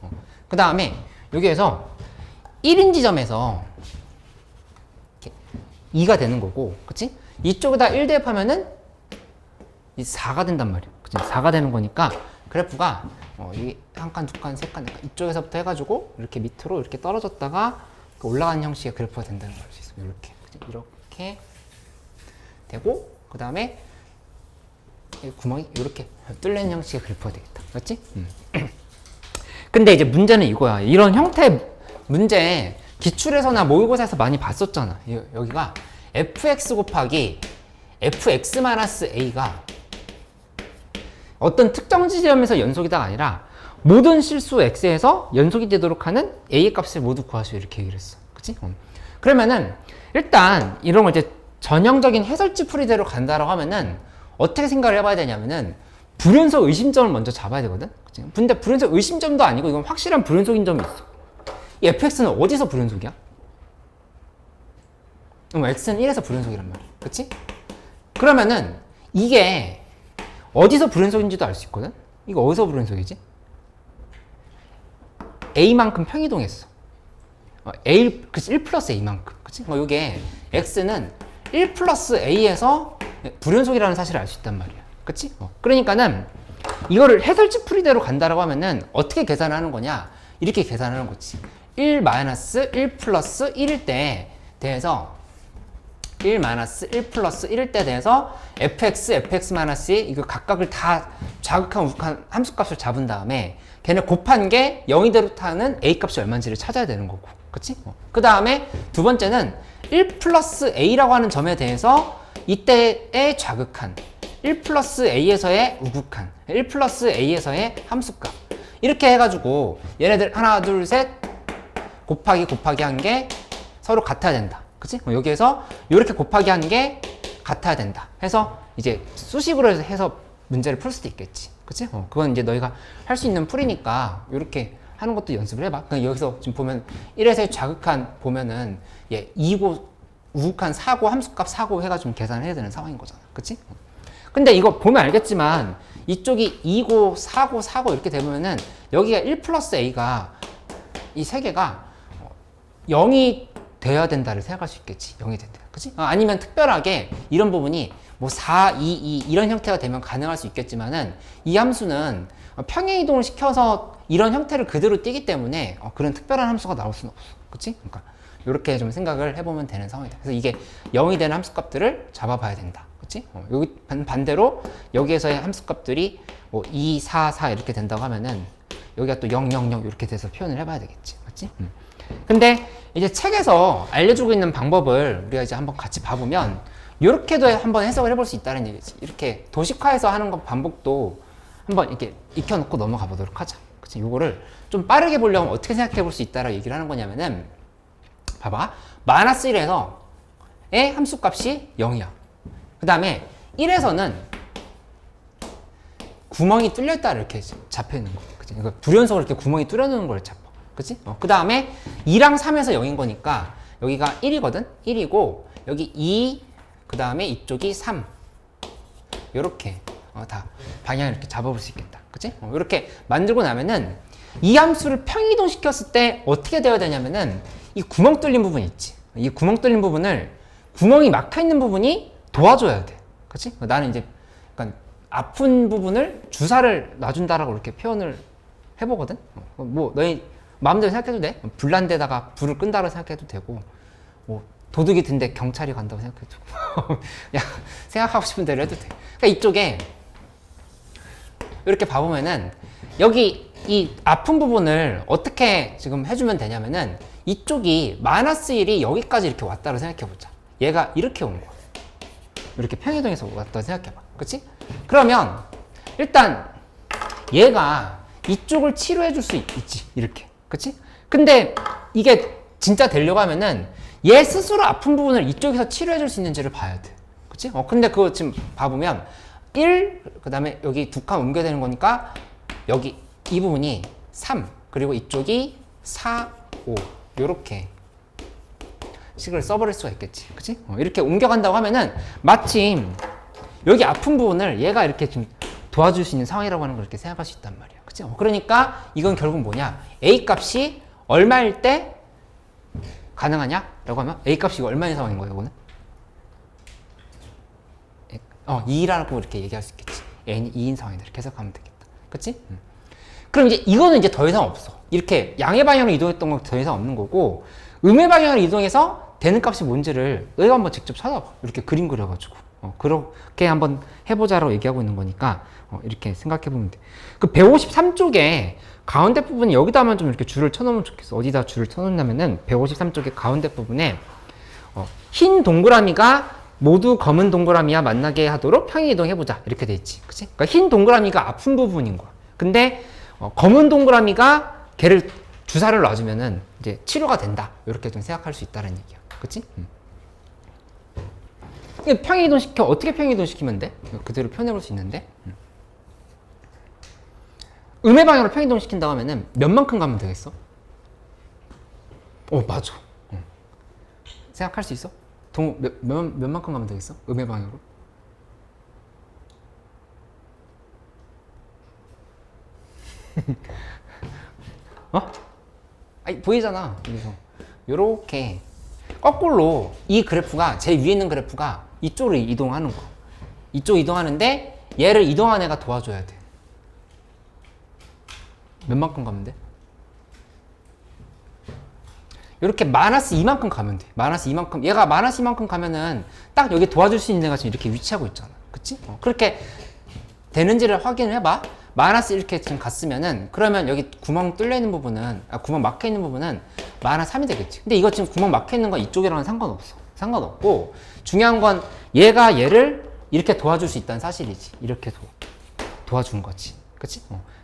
[SPEAKER 1] 그 다음에 여기에서 1인 지점에서 이렇게 2가 되는 거고, 그치? 이쪽에다 1 대입하면은 이 4가 된단 말이야. 그치? 4가 되는 거니까 그래프가 이 한 칸, 두 칸, 세 칸, 이쪽에서부터 해가지고 이렇게 밑으로 이렇게 떨어졌다가 올라가는 형식의 그래프가 된다는 걸 알 수 있어. 이렇게. 그치? 이렇게 되고, 그 다음에 구멍이 이렇게 뚫리는 형식의 그래프가 되겠다. 맞지? 근데 이제 문제는 이거야. 이런 형태의 문제 기출에서나 모의고사에서 많이 봤었잖아. 여기가 fx 곱하기 fx-a가 어떤 특정 지점에서 연속이다가 아니라 모든 실수 x에서 연속이 되도록 하는 a의 값을 모두 구하시오. 이렇게 얘기를 했어. 그치? 그러면은 일단 이런 걸 이제 전형적인 해설지 풀이대로 간다라고 하면은 어떻게 생각을 해봐야 되냐면은 불연속 의심점을 먼저 잡아야 되거든? 그치? 근데 불연속 의심점도 아니고 이건 확실한 불연속인 점이 있어. 이 fx는 어디서 불연속이야? x는 1에서 불연속이란 말이야. 그치? 그러면은 이게 어디서 불연속인지도 알 수 있거든? 이거 어디서 불연속이지? a만큼 평이동했어. 그치? 1 플러스 a만큼. 그치? 이게 x는 1 플러스 a에서 불연속이라는 사실을 알 수 있단 말이야. 그치? 그러니까는 이거를 해설지 풀이대로 간다라고 하면은 어떻게 계산하는 거냐? 이렇게 계산하는 거지. 1 마이너스 1 플러스 1일 때 대해서 1 마이너스 1 플러스 1일 때 대해서 fx, fx-2 이거 각각을 다 자극한 우극한 함수값을 잡은 다음에 걔네 곱한 게 0이대로 타는 a 값이 얼마인지를 찾아야 되는 거고. 그치? 그 다음에 두 번째는 1 플러스 a라고 하는 점에 대해서 이때의 좌극한 1 플러스 a에서의 우극한 1 플러스 a에서의 함수값 이렇게 해가지고 얘네들 하나 둘 셋 곱하기 한 게 서로 같아야 된다. 그치? 여기에서 이렇게 곱하기 한 게 같아야 된다 해서 이제 수식으로 해서 문제를 풀 수도 있겠지. 그치? 그건 이제 너희가 할 수 있는 풀이니까 이렇게 하는 것도 연습을 해봐. 그냥 여기서 지금 보면 1에서의 좌극한 보면은 2고 우극한 4고 함수값 4고 해가지고 계산을 해야 되는 상황인 거잖아. 그치? 근데 이거 보면 알겠지만 이쪽이 2고 4고 4고 이렇게 되면은 여기가 1 플러스 a가 이 세 개가 0이 돼야 된다를 생각할 수 있겠지. 0이 된다. 그치? 아니면 특별하게 이런 부분이 뭐 4, 2, 2 이런 형태가 되면 가능할 수 있겠지만은 이 함수는 평행 이동을 시켜서 이런 형태를 그대로 띄기 때문에 그런 특별한 함수가 나올 수는 없어. 그치? 그러니까 이렇게 좀 생각을 해보면 되는 상황이다. 그래서 이게 0이 되는 함수값들을 잡아봐야 된다. 그치? 여기 반대로 여기에서의 함수값들이 뭐 2, 4, 4 이렇게 된다고 하면은 여기가 또 0, 0, 0 이렇게 돼서 표현을 해봐야 되겠지. 맞지? 근데 이제 책에서 알려주고 있는 방법을 우리가 이제 한번 같이 봐보면 이렇게도 한번 해석을 해볼 수 있다는 얘기지. 이렇게 도식화해서 하는 것 반복도 한번 이렇게 익혀놓고 넘어가 보도록 하자. 그치? 요거를 좀 빠르게 보려면 어떻게 생각해 볼 수 있다라고 얘기를 하는 거냐면은 봐봐. 마이너스 1에서 의 함수값이 0이야. 그 다음에 1에서는 구멍이 뚫렸다 이렇게 잡혀 있는 거. 그치? 그러니까 불연속으로 이렇게 구멍이 뚫려놓는 걸 잡아. 그치? 그 다음에 2랑 3에서 0인 거니까 여기가 1이거든? 1이고 여기 2, 그 다음에 이쪽이 3 요렇게 다 방향을 이렇게 잡아볼 수 있겠다. 그치? 이렇게 만들고 나면은 이 함수를 평이동 시켰을 때 어떻게 되어야 되냐면은 이 구멍 뚫린 부분 있지. 이 구멍 뚫린 부분을 구멍이 막혀 있는 부분이 도와줘야 돼. 그치? 나는 이제 약간 아픈 부분을 주사를 놔준다라고 이렇게 표현을 해보거든? 뭐 너희 마음대로 생각해도 돼. 불난 데다가 불을 끈다고 생각해도 되고 뭐 도둑이 든데 경찰이 간다고 생각해도 되고 그냥 생각하고 싶은 대로 해도 돼. 그러니까 이쪽에 이렇게 봐보면은 여기 이 아픈 부분을 어떻게 지금 해주면 되냐면은 이쪽이 마이너스 1이 여기까지 이렇게 왔다고 생각해보자. 얘가 이렇게 온 거야. 이렇게 평행이동해서 왔다고 생각해봐. 그치? 그러면 일단 얘가 이쪽을 치료해 줄 수 있지. 이렇게. 그치? 근데 이게 진짜 되려고 하면은 얘 스스로 아픈 부분을 이쪽에서 치료해 줄 수 있는지를 봐야 돼. 그치? 근데 그거 지금 봐보면 1, 그 다음에 여기 두 칸 옮겨야 되는 거니까 여기 이 부분이 3, 그리고 이쪽이 4, 5 요렇게 식을 써버릴 수가 있겠지. 그치? 이렇게 옮겨간다고 하면은 마침 여기 아픈 부분을 얘가 이렇게 좀 도와줄 수 있는 상황이라고 하는 걸 이렇게 생각할 수 있단 말이야. 그치? 그러니까 이건 결국 뭐냐? A 값이 얼마일 때 가능하냐? 라고 하면 A 값이 얼마인 상황인 거예요, 이거는? 2라고 이렇게 얘기할 수 있겠지. n이 2인 상황이다. 이렇게 해석하면 되겠다. 그치? 그럼 이제 이거는 이제 더 이상 없어. 이렇게 양의 방향으로 이동했던 건 더 이상 없는 거고, 음의 방향으로 이동해서 되는 값이 뭔지를 너희가 한번 직접 찾아봐. 이렇게 그림 그려가지고. 그렇게 한번 해보자라고 얘기하고 있는 거니까, 이렇게 생각해보면 돼. 그 153쪽에 가운데 부분 여기다 하면 좀 이렇게 줄을 쳐놓으면 좋겠어. 어디다 줄을 쳐놓냐면은 153쪽의 가운데 부분에 흰 동그라미가 모두 검은 동그라미와 만나게 하도록 평행이동해보자. 이렇게 돼 있지. 그치? 그러니까 흰 동그라미가 아픈 부분인 거야. 근데 검은 동그라미가 걔를 주사를 놔주면은 이제 치료가 된다. 이렇게 좀 생각할 수 있다는 얘기야. 그치? 평행이동시켜. 어떻게 평행이동시키면 돼? 그대로 표현해볼 수 있는데. 음의 방향으로 평행이동시킨다고 하면은 몇 만큼 가면 되겠어? 맞아. 생각할 수 있어? 몇 만큼 가면 되겠어? 음의 방향으로? 아니, 보이잖아. 여기서. 요렇게. 거꾸로 이 그래프가, 제일 위에 있는 그래프가 이쪽으로 이동하는 거. 이쪽 이동하는데 얘를 이동하는 애가 도와줘야 돼. 몇 만큼 가면 돼? 이렇게 마이너스 2만큼 가면 돼. 마이너스 2만큼. 얘가 마이너스 2만큼 가면은 딱 여기 도와줄 수 있는 애가 지금 이렇게 위치하고 있잖아. 그치? 그렇게 되는지를 확인을 해봐. 마이너스 이렇게 지금 갔으면은, 그러면 여기 구멍 뚫려 있는 부분은, 구멍 막혀 있는 부분은 마이너스 3이 되겠지. 근데 이거 지금 구멍 막혀 있는 건 이쪽이랑은 상관없어. 상관없고, 중요한 건 얘가 얘를 이렇게 도와줄 수 있다는 사실이지. 이렇게 도와준 거지. 그치?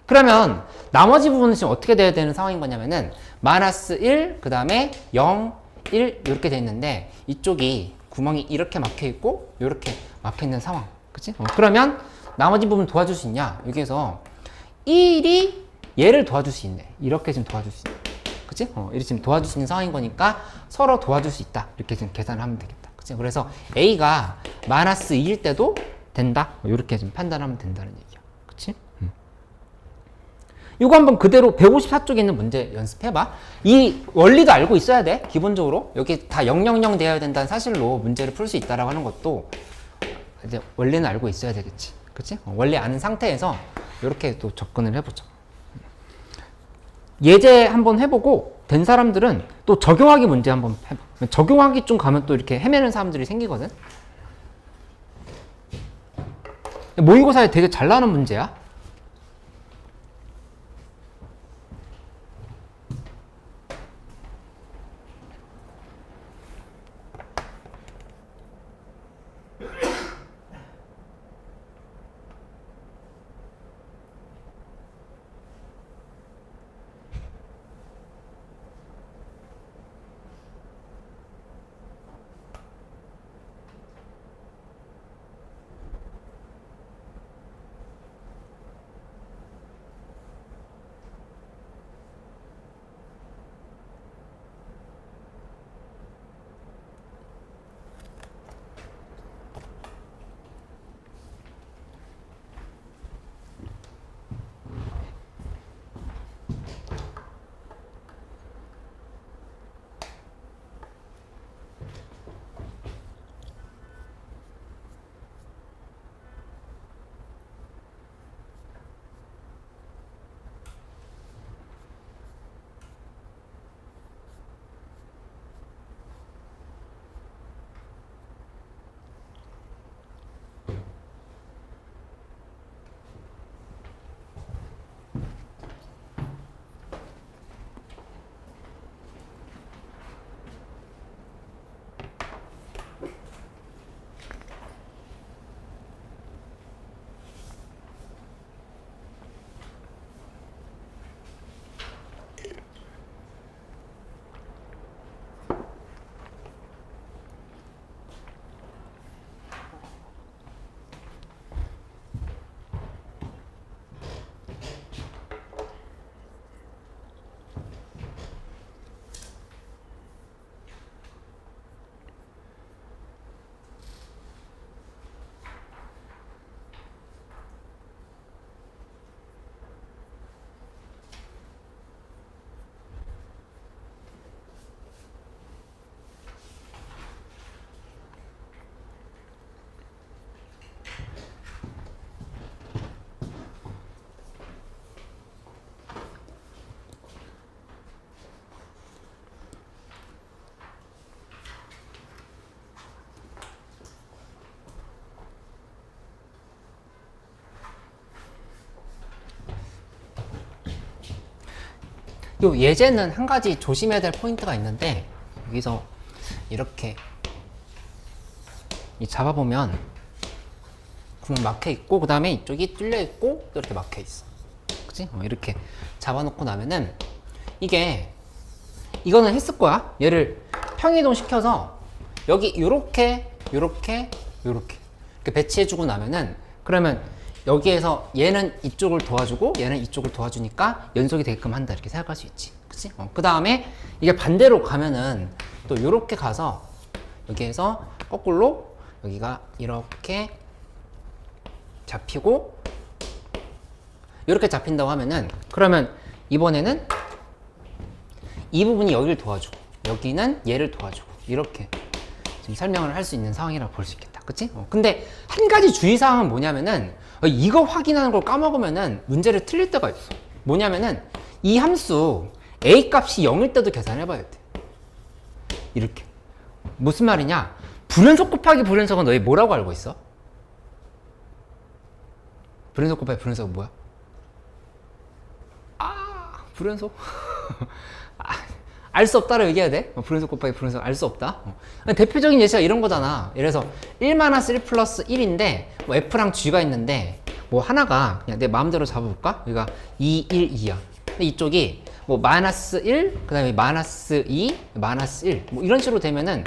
[SPEAKER 1] 그러면 나머지 부분은 지금 어떻게 돼야 되는 상황인 거냐면은 마이너스 1, 그 다음에 0, 1 이렇게 돼 있는데 이쪽이 구멍이 이렇게 막혀 있고 이렇게 막혀 있는 상황. 그치? 그러면 나머지 부분 도와줄 수 있냐? 여기에서 1이 얘를 도와줄 수 있네. 이렇게 지금 도와줄 수 있네. 그치? 이렇게 지금 도와줄 수 있는 상황인 거니까 서로 도와줄 수 있다. 이렇게 지금 계산을 하면 되겠다. 그치? 그래서 A가 마이너스 2일 때도 된다. 이렇게 지금 판단하면 된다는 얘기야. 그치? 이거 한번 그대로 154쪽에 있는 문제 연습해봐. 이 원리도 알고 있어야 돼. 기본적으로. 여기 다 000 되어야 된다는 사실로 문제를 풀 수 있다라고 하는 것도 이제 원리는 알고 있어야 되겠지. 그치? 원리 아는 상태에서 이렇게 또 접근을 해보자. 예제 한번 해보고 된 사람들은 또 적용하기 문제 한번 해봐. 적용하기 좀 가면 또 이렇게 헤매는 사람들이 생기거든. 모의고사에 되게 잘 나오는 문제야. 요 예제는 한 가지 조심해야 될 포인트가 있는데, 여기서 이렇게 이 잡아보면 구멍 막혀 있고, 그 다음에 이쪽이 뚫려 있고, 또 이렇게 막혀 있어. 그치? 이렇게 잡아놓고 나면은 이거는 했을 거야. 얘를 평이동 시켜서 여기 요렇게 이렇게 배치해주고 나면은, 그러면 여기에서 얘는 이쪽을 도와주고 얘는 이쪽을 도와주니까 연속이 되게끔 한다, 이렇게 생각할 수 있지. 그치? 그 다음에 이게 반대로 가면은 또 요렇게 가서 여기에서 거꾸로 여기가 이렇게 잡히고 이렇게 잡힌다고 하면은, 그러면 이번에는 이 부분이 여기를 도와주고 여기는 얘를 도와주고 이렇게 지금 설명을 할 수 있는 상황이라고 볼 수 있겠다. 그치? 근데 한 가지 주의사항은 뭐냐면은, 이거 확인하는 걸 까먹으면은 문제를 틀릴 때가 있어. 뭐냐면은 이 함수 a 값이 0일 때도 계산해 봐야 돼. 이렇게. 무슨 말이냐? 불연속 곱하기 불연속은 너희 뭐라고 알고 있어? 불연속 곱하기 불연속은 뭐야? 불연속? 알 수 없다라고 얘기해야 돼? 불연속 곱하기 불연속 알 수 없다? 대표적인 예시가 이런 거잖아. 예를 들어서 1-1 플러스 1인데 뭐 F랑 G가 있는데, 뭐 하나가 그냥 내 마음대로 잡아볼까? 여기가 2, 1, 2야. 근데 이쪽이 뭐 마이너스 1, 그 다음에 마이너스 2, 마이너스 1, 뭐 이런 식으로 되면은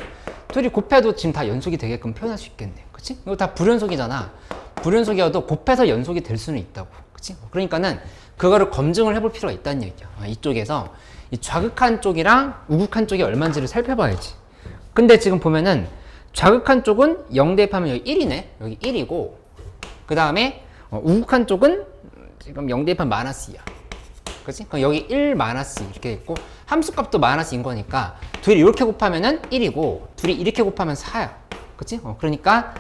[SPEAKER 1] 둘이 곱해도 지금 다 연속이 되게끔 표현할 수 있겠네. 그치? 이거 다 불연속이잖아. 불연속이어도 곱해서 연속이 될 수는 있다고. 그치? 그러니까는 그거를 검증을 해볼 필요가 있다는 얘기야. 이쪽에서 이 좌극한 쪽이랑 우극한 쪽이 얼마인지를 살펴봐야지. 근데 지금 보면은 좌극한 쪽은 0 대입하면 여기 1이네. 여기 1이고, 그 다음에 우극한 쪽은 지금 0 대입하면 마이너스 2야. 그치? 그럼 여기 1 마이너스 2 이렇게 있고, 함수값도 마이너스인 거니까 둘이 이렇게 곱하면은 1이고 둘이 이렇게 곱하면 4야. 그치? 그러니까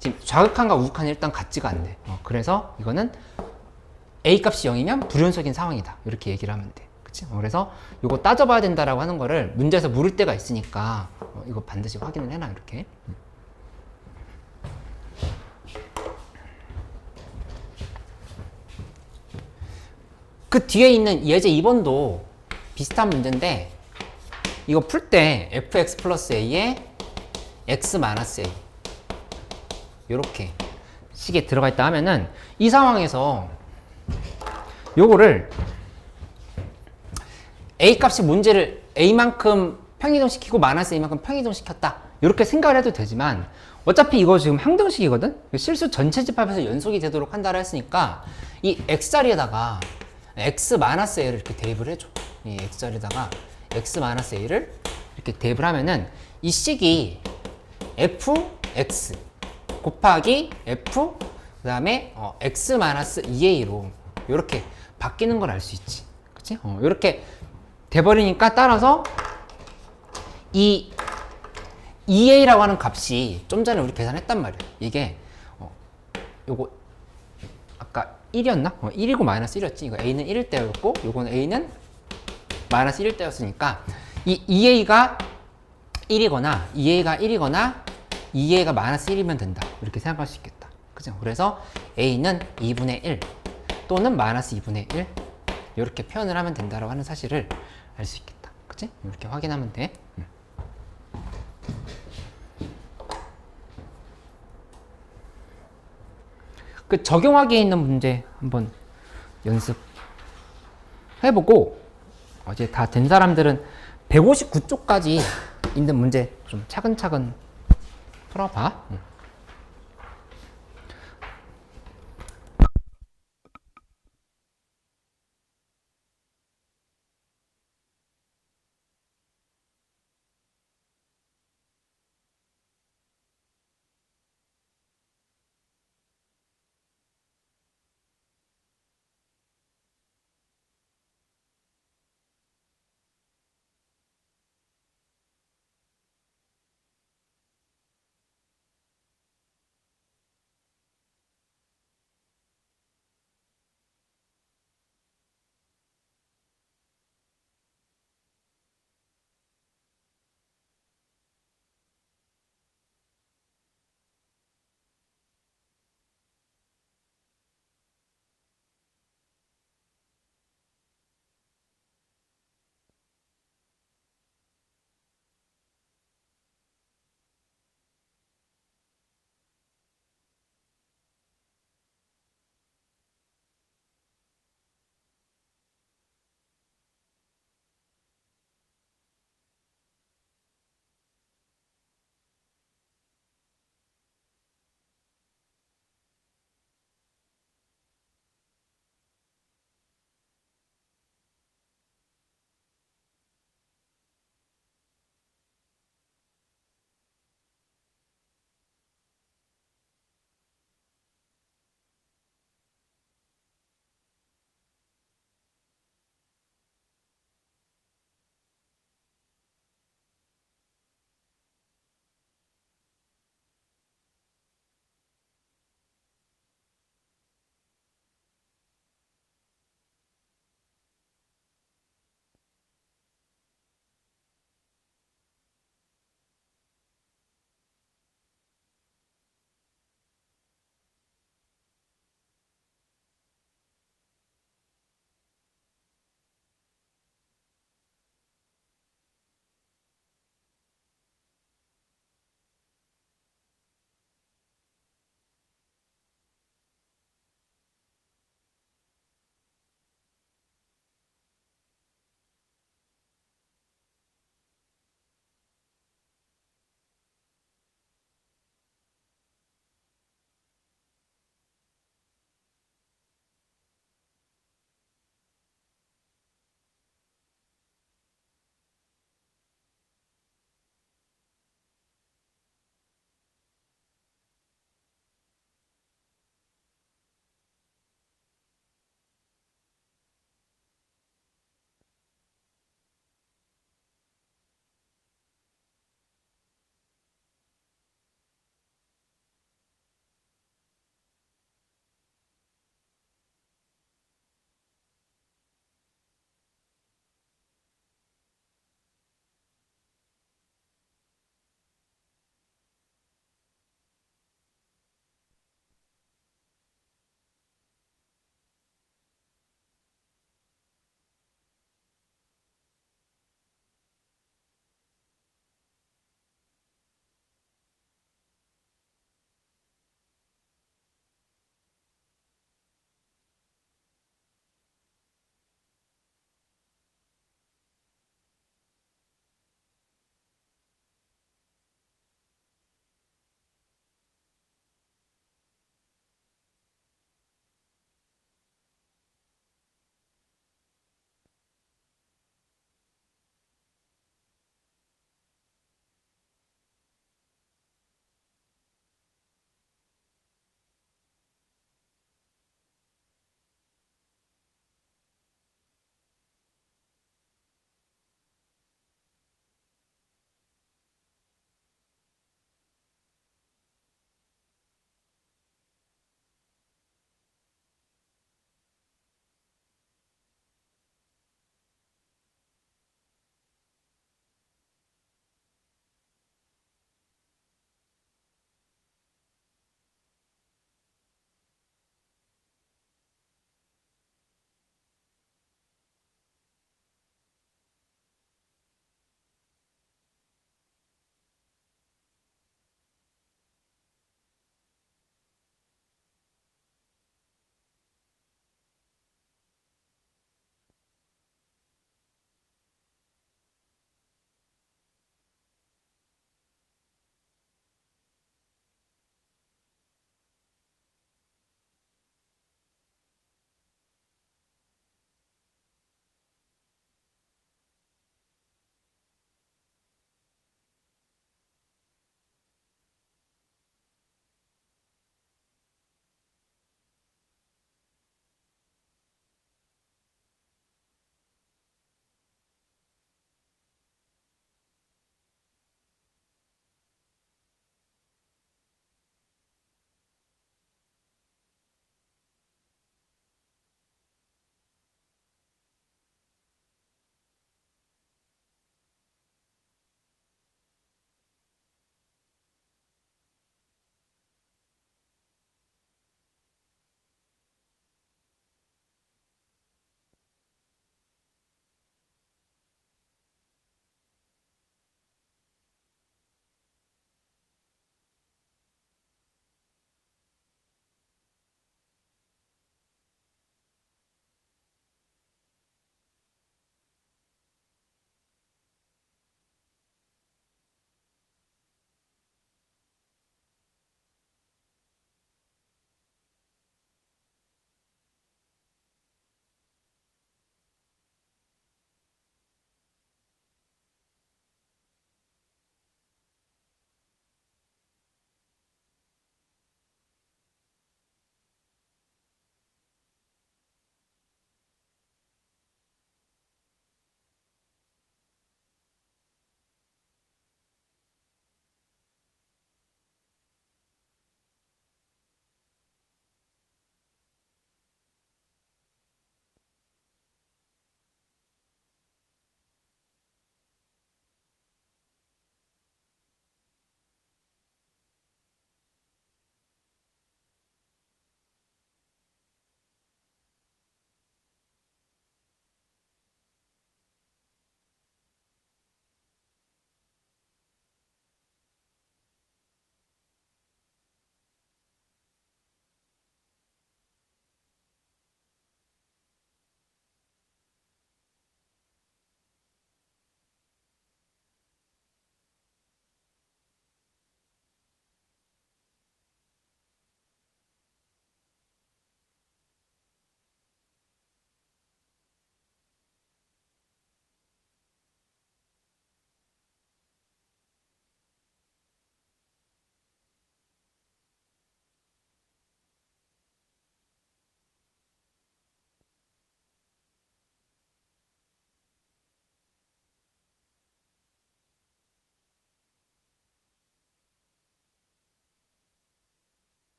[SPEAKER 1] 지금 좌극한과 우극한이 일단 같지가 않네. 그래서 이거는 a 값이 0이면 불연속인 상황이다, 이렇게 얘기를 하면 돼. 그치? 그래서 이거 따져봐야 된다라고 하는 거를 문제에서 물을 때가 있으니까 이거 반드시 확인을 해놔, 이렇게. 그 뒤에 있는 예제 2번도 비슷한 문제인데, 이거 풀 때 fx 플러스 a에 x 마이너스 a 요렇게 식에 들어가 있다 하면은, 이 상황에서 요거를 a 값이 문제를 a만큼 평이동 시키고 마이너스 a만큼 평이동 시켰다, 이렇게 생각을 해도 되지만, 어차피 이거 지금 항등식이거든? 실수 전체 집합에서 연속이 되도록 한다고 했으니까 이 x자리에다가 x 마이너스 a를 이렇게 대입을 해줘. 이 x자리에다가 x 마이너스 a를 이렇게 대입을 하면은 이 식이 fx 곱하기 f 그 다음에 x 마이너스 2a로 이렇게 바뀌는 걸 알 수 있지. 그치? 이렇게 돼버리니까, 따라서 이 2a라고 하는 값이 좀 전에 우리 계산했단 말이야. 이게 요거 아까 1이었나? 1이고 마이너스 1이었지. 이거 a는 1일 때였고, 요거는 a는 마이너스 1일 때였으니까 이 2a가 1이거나 2a가 1이거나 2a가 마이너스 1이면 된다, 이렇게 생각할 수 있겠다. 그죠? 그래서 a는 2분의 1 또는 마이너스 2분의 1 이렇게 표현을 하면 된다라고 하는 사실을 알 수 있겠다. 그치? 이렇게 확인하면 돼. 그 적용하기에 있는 문제 한번 연습해보고, 이제 다 된 사람들은 159쪽까지 있는 문제 좀 차근차근 풀어봐.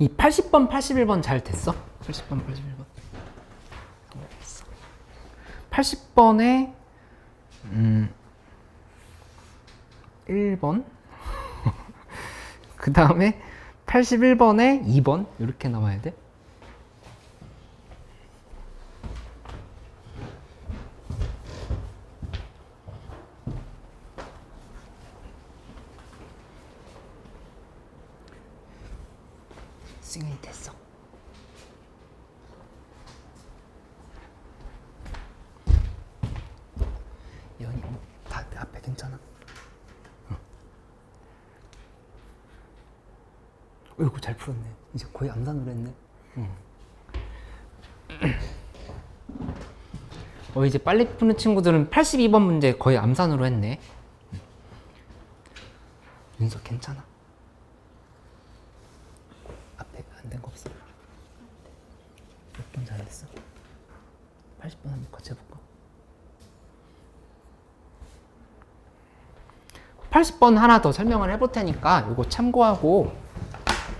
[SPEAKER 1] 이 80번, 81번 잘 됐어? 80번, 81번. 80번에 1번 그 다음에 81번에 2번 이렇게 나와야 돼. 승인이 됐어. 연이 다 앞에 괜찮아? 어이구 잘 풀었네. 이제 거의 암산으로 했네. 이제 빨리 푸는 친구들은 82번 문제 거의 암산으로 했네. 윤석 괜찮아? 앞에 안 된 거 없어? 몇 번 잘했어? 80번 한번 같이 해볼까? 80번 하나 더 설명을 해볼 테니까 이거 참고하고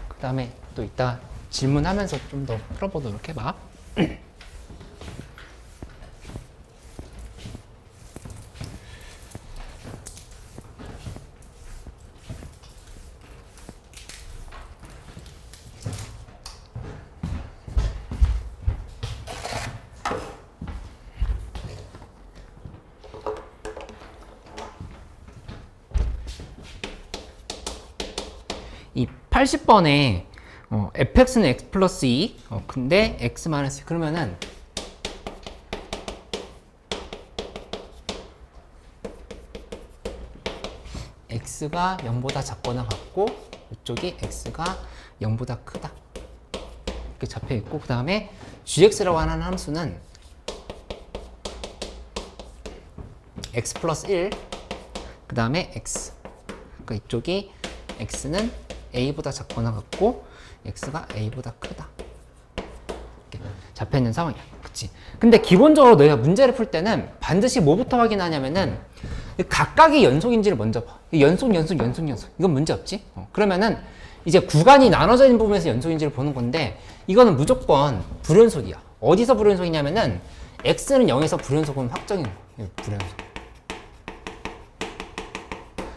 [SPEAKER 1] 그 다음에 또 이따 질문하면서 좀 더 풀어보도록 해봐. 이 80번에 fx는 x 플러스 2 근데 x 마이너스 그러면은 x가 0보다 작거나 같고 이쪽이 x가 0보다 크다 이렇게 잡혀 있고 그 다음에 gx라고 하는 함수는 x 플러스 1 그 다음에 x 그러니까 이쪽이 x는 a보다 작거나 같고 x가 a보다 크다 이렇게 잡혀있는 상황이야. 그치? 근데 기본적으로 너희가 문제를 풀 때는 반드시 뭐부터 확인하냐면은 각각의 연속인지를 먼저 봐. 연속 이건 문제 없지? 그러면은 이제 구간이 나눠져 있는 부분에서 연속인지를 보는 건데 이거는 무조건 불연속이야. 어디서 불연속이냐면은 x는 0에서 불연속은 확정인 거야. 불연속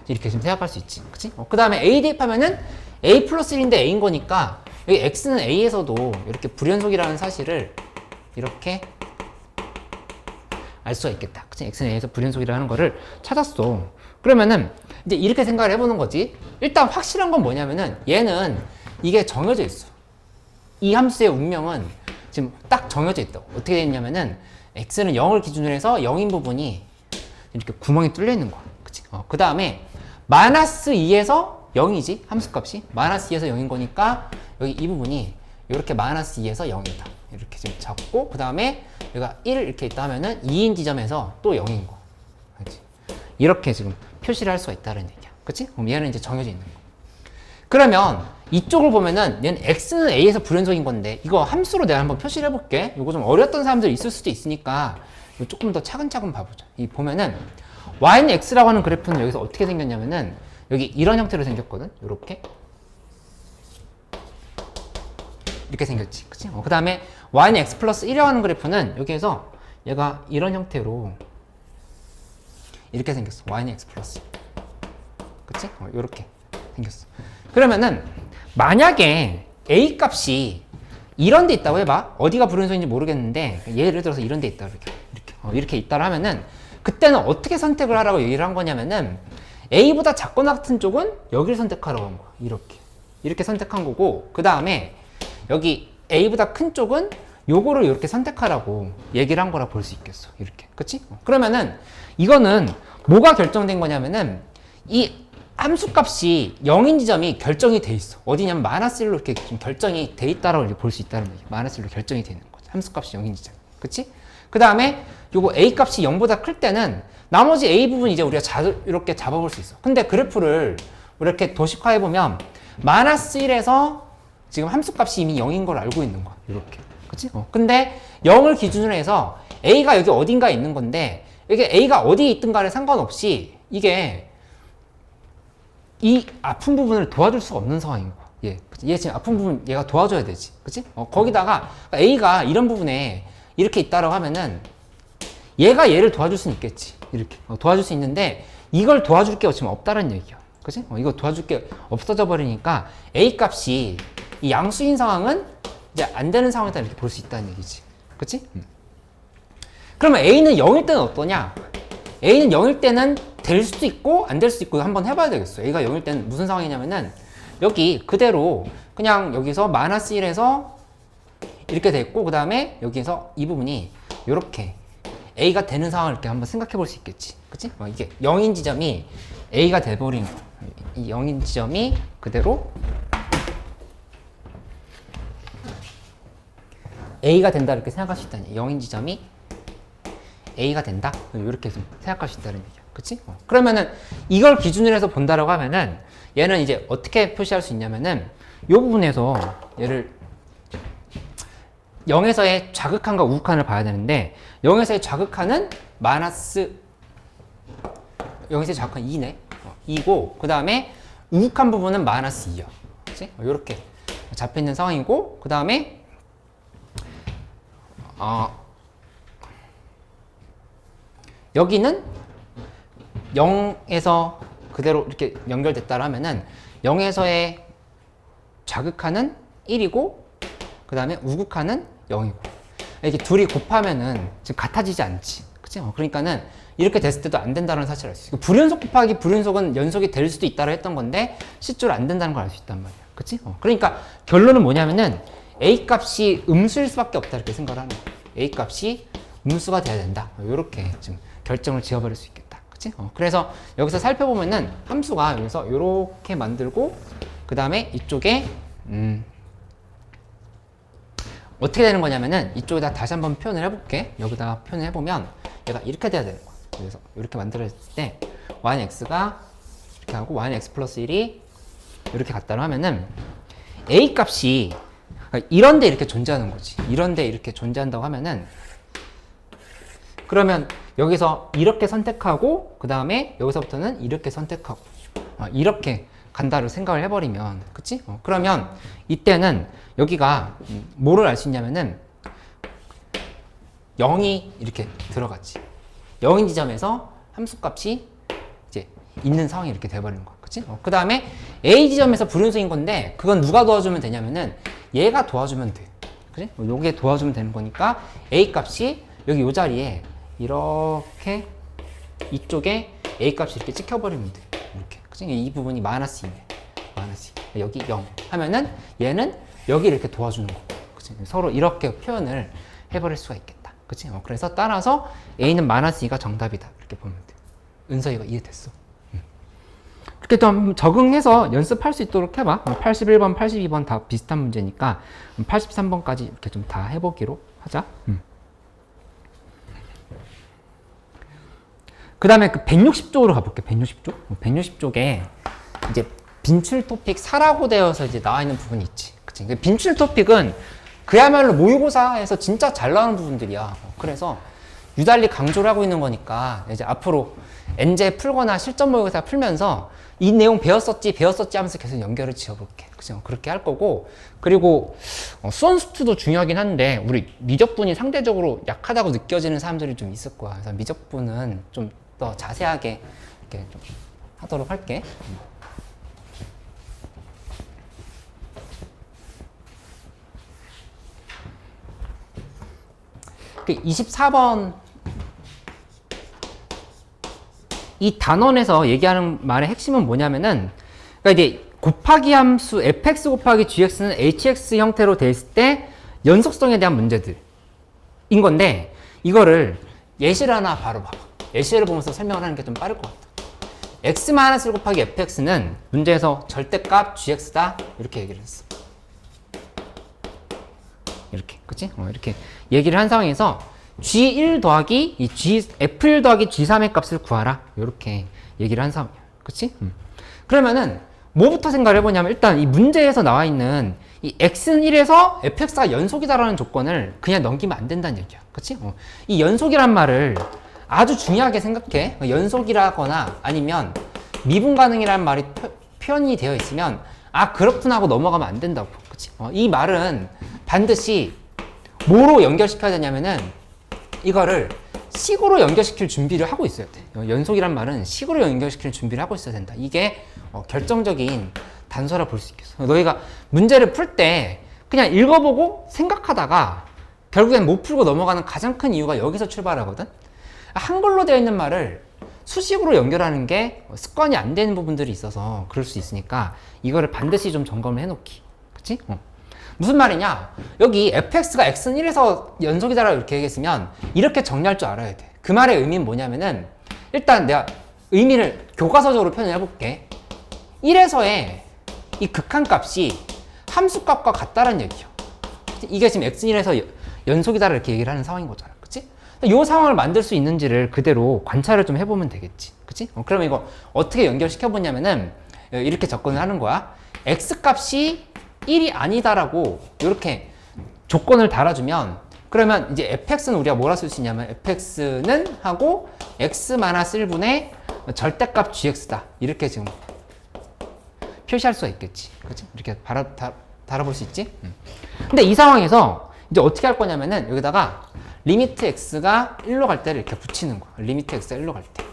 [SPEAKER 1] 이렇게 좀 생각할 수 있지. 그치? 그 다음에 A 대입하면은 A 플러스 1인데 A인 거니까 여기 X는 A에서도 이렇게 불연속이라는 사실을 이렇게 알 수가 있겠다. 그치? X는 A에서 불연속이라는 거를 찾았어. 그러면은 이제 이렇게 생각을 해보는 거지. 일단 확실한 건 뭐냐면은 얘는 이게 정해져 있어. 이 함수의 운명은 지금 딱 정해져 있다. 어떻게 되어 있냐면은 X는 0을 기준으로 해서 0인 부분이 이렇게 구멍이 뚫려 있는 거야. 그치? 그 다음에 마이너스 2에서 0이지 함수값이 마이너스 2에서 0인 거니까 여기 이 부분이 이렇게 마이너스 2에서 0이다 이렇게 지금 잡고 그 다음에 여기가 1 이렇게 있다 하면은 2인 지점에서 또 0인 거 그치? 이렇게 지금 표시를 할 수가 있다는 얘기야. 그치? 그럼 얘는 이제 정해져 있는 거. 그러면 이쪽을 보면은 얘는 x는 a에서 불연속인 건데 이거 함수로 내가 한번 표시를 해볼게. 이거 좀 어려웠던 사람들 있을 수도 있으니까 이거 조금 더 차근차근 봐보자. 이 보면은 y는 x라고 하는 그래프는 여기서 어떻게 생겼냐면은 여기 이런 형태로 생겼거든. 이렇게 생겼지. 그치? 그 다음에 y는 x 플러스 1이라고 하는 그래프는 여기에서 얘가 이런 형태로 이렇게 생겼어. y는 x 플러스 1. 그치? 이렇게 생겼어. 그러면은 만약에 a 값이 이런 데 있다고 해봐. 어디가 불연속인지 모르겠는데 예를 들어서 이런 데 있다. 이렇게 있다 하면은 그때는 어떻게 선택을 하라고 얘기를 한 거냐면은 A보다 작거나 같은 쪽은 여기를 선택하라고 한 거야. 이렇게 선택한 거고 그 다음에 여기 A보다 큰 쪽은 요거를 이렇게 선택하라고 얘기를 한 거라 볼 수 있겠어. 이렇게. 그치? 그러면은 이거는 뭐가 결정된 거냐면은 이 함수값이 0인 지점이 결정이 돼 있어. 어디냐면 마이너스 1로 이렇게 좀 결정이 돼 있다라고 볼 수 있다는 얘기야. 마이너스 1로 결정이 되는 거지. 함수값이 0인 지점. 그치? 그 다음에 요거 A 값이 0보다 클 때는 나머지 A 부분 이제 우리가 이렇게 잡아볼 수 있어. 근데 그래프를 이렇게 도식화해보면 마이너스 1에서 지금 함수값이 이미 0인 걸 알고 있는 거야. 이렇게. 그치? 근데 0을 기준으로 해서 A가 여기 어딘가에 있는 건데 이게 A가 어디에 있든 간에 상관없이 이게 이 아픈 부분을 도와줄 수가 없는 상황인 거야. 얘. 그치? 얘 지금 아픈 부분 얘가 도와줘야 되지. 그치? 거기다가 A가 이런 부분에 이렇게 있다라고 하면은 얘가 얘를 도와줄 수는 있겠지. 이렇게. 도와줄 수 있는데 이걸 도와줄 게 지금 없다는 얘기야. 그치? 이거 도와줄 게 없어져 버리니까 A 값이 이 양수인 상황은 이제 안 되는 상황이다 이렇게 볼 수 있다는 얘기지. 그치? 그러면 A는 0일 때는 어떠냐? A는 0일 때는 될 수도 있고 안 될 수도 있고 한번 해봐야 되겠어. A가 0일 때는 무슨 상황이냐면은 여기 그대로 그냥 여기서 마이너스 1에서 이렇게 됐고 그 다음에 여기에서 이 부분이 이렇게 A가 되는 상황을 이렇게 한번 생각해 볼 수 있겠지. 그치? 이게 0인 지점이 A가 돼버린 거야. 이 0인 지점이 그대로 A가 된다 이렇게 생각할 수 있다니. 0인 지점이 A가 된다? 이렇게 좀 생각할 수 있다는 얘기야. 그치? 그러면은 이걸 기준으로 해서 본다라고 하면은 얘는 이제 어떻게 표시할 수 있냐면은 이 부분에서 얘를 0에서의 좌극한과 우극한을 봐야 되는데 0에서의 좌극한은 마이너스 0에서의 좌극한 2네. 2고 그 다음에 우극한 부분은 마이너스 2야. 그치? 이렇게 잡혀있는 상황이고 그 다음에 여기는 0에서 그대로 이렇게 연결됐다라면은 0에서의 좌극한은 1이고 그 다음에 우극한은 0이고 이렇게 둘이 곱하면은 지금 같아지지 않지. 그치? 그러니까는 이렇게 됐을 때도 안 된다는 사실을 알 수 있어. 불연속 곱하기 불연속은 연속이 될 수도 있다고 했던 건데 실제로 안 된다는 걸 알 수 있단 말이야. 그치? 그러니까 결론은 뭐냐면은 A 값이 음수일 수밖에 없다 이렇게 생각을 하는 거야. A 값이 음수가 돼야 된다. 이렇게 지금 결정을 지어버릴 수 있겠다. 그치? 그래서 여기서 살펴보면은 함수가 여기서 이렇게 만들고 그 다음에 이쪽에 어떻게 되는 거냐면은 이쪽에다 다시 한번 표현을 해볼게. 여기다 표현을 해보면 얘가 이렇게 돼야 되는 거야. 그래서 이렇게 만들어졌을 때 y는 x가 이렇게 하고 y는 x 플러스 1이 이렇게 갔다고 하면은 A 값이 이런데 이렇게 존재하는 거지. 이런데 이렇게 존재한다고 하면은 그러면 여기서 이렇게 선택하고 그 다음에 여기서부터는 이렇게 선택하고 이렇게 간다를 생각을 해버리면 그치? 그러면 이때는 여기가 뭐를 알 수 있냐면은 0이 이렇게 들어갔지. 0인 지점에서 함수값이 이제 있는 상황이 이렇게 돼버리는 거야. 그치? 그 다음에 A 지점에서 불연속인 건데 그건 누가 도와주면 되냐면은 얘가 도와주면 돼. 그치? 요게 도와주면 되는 거니까 A 값이 여기 요 자리에 이렇게 이쪽에 A 값이 이렇게 찍혀버리면 돼. 이렇게. 그치? 이 부분이 마이너스 2네. 마이너스 2. 여기 0 하면은 얘는 여기 이렇게 도와주는 거고. 그치? 서로 이렇게 표현을 해버릴 수가 있겠다. 그치? 그래서 따라서 A는 마이너스 2가 정답이다. 이렇게 보면 돼. 은서이가 이해됐어. 이렇게 좀 적응해서 연습할 수 있도록 해봐. 81번, 82번 다 비슷한 문제니까 83번까지 이렇게 좀 다 해보기로 하자. 그 다음에 그 160쪽으로 가볼게. 160쪽. 160쪽에 이제 빈출 토픽 4라고 되어서 이제 나와 있는 부분이 있지. 그치? 빈출 토픽은 그야말로 모의고사에서 진짜 잘 나오는 부분들이야. 그래서 유달리 강조를 하고 있는 거니까 이제 앞으로 엔제 풀거나 실전 모의고사 풀면서 이 내용 배웠었지 하면서 계속 연결을 지어볼게. 그죠? 그렇게 할 거고, 그리고 수원수투도 중요하긴 한데 우리 미적분이 상대적으로 약하다고 느껴지는 사람들이 좀 있을 거야. 그래서 미적분은 좀 더 자세하게 이렇게 좀 하도록 할게. 그 24번 이 단원에서 얘기하는 말의 핵심은 뭐냐면은, 그러니까 이제 곱하기 함수 fx 곱하기 gx는 hx 형태로 돼 있을 때 연속성에 대한 문제들인 건데, 이거를 예시를 하나 바로 봐봐. 예시를 보면서 설명을 하는 게 좀 빠를 것 같아. x-1 곱하기 fx는 문제에서 절대값 gx다 이렇게 얘기를 했어. 이렇게, 그치? 이렇게 얘기를 한 상황에서 G1 더하기 이 F1 더하기 G3의 값을 구하라. 이렇게 얘기를 한 상황이야. 그치? 그러면은 뭐부터 생각을 해보냐면, 일단 이 문제에서 나와 있는 이 X는 1에서 fx가 연속이다라는 조건을 그냥 넘기면 안 된다는 얘기야. 그치? 이 연속이란 말을 아주 중요하게 생각해. 연속이라거나 아니면 미분 가능이라는 말이 표현이 되어 있으면 아 그렇구나 하고 넘어가면 안 된다고. 그치? 이 말은 반드시 뭐로 연결시켜야 되냐면은 이거를 식으로 연결시킬 준비를 하고 있어야 돼. 연속이란 말은 식으로 연결시킬 준비를 하고 있어야 된다. 이게 결정적인 단서라 볼 수 있겠어. 너희가 문제를 풀 때 그냥 읽어보고 생각하다가 결국엔 못 풀고 넘어가는 가장 큰 이유가 여기서 출발하거든. 한글로 되어 있는 말을 수식으로 연결하는 게 습관이 안 되는 부분들이 있어서 그럴 수 있으니까 이거를 반드시 좀 점검을 해놓기. 그치? 무슨 말이냐? 여기 fx가 x는 1에서 연속이다라고 이렇게 얘기했으면 이렇게 정리할 줄 알아야 돼. 그 말의 의미는 뭐냐면은 일단 내가 의미를 교과서적으로 표현해 볼게. 1에서의 이 극한값이 함수값과 같다는 얘기죠. 이게 지금 x는 1에서 연속이다 이렇게 얘기를 하는 상황인 거잖아. 그치? 이 상황을 만들 수 있는지를 그대로 관찰을 좀 해보면 되겠지. 그치? 그러면 이거 어떻게 연결시켜 보냐면은 이렇게 접근을 하는 거야. x값이 1이 아니다라고 이렇게 조건을 달아주면 그러면 이제 fx는 우리가 뭐라 쓸 수 있냐면 fx는 하고 x-1분의 절대값 gx다 이렇게 지금 표시할 수가 있겠지. 그치? 이렇게 달아볼 수 있지? 근데 이 상황에서 이제 어떻게 할 거냐면은 여기다가 리미트 x가 1로 갈 때를 이렇게 붙이는 거야. 리미트 x가 1로 갈 때.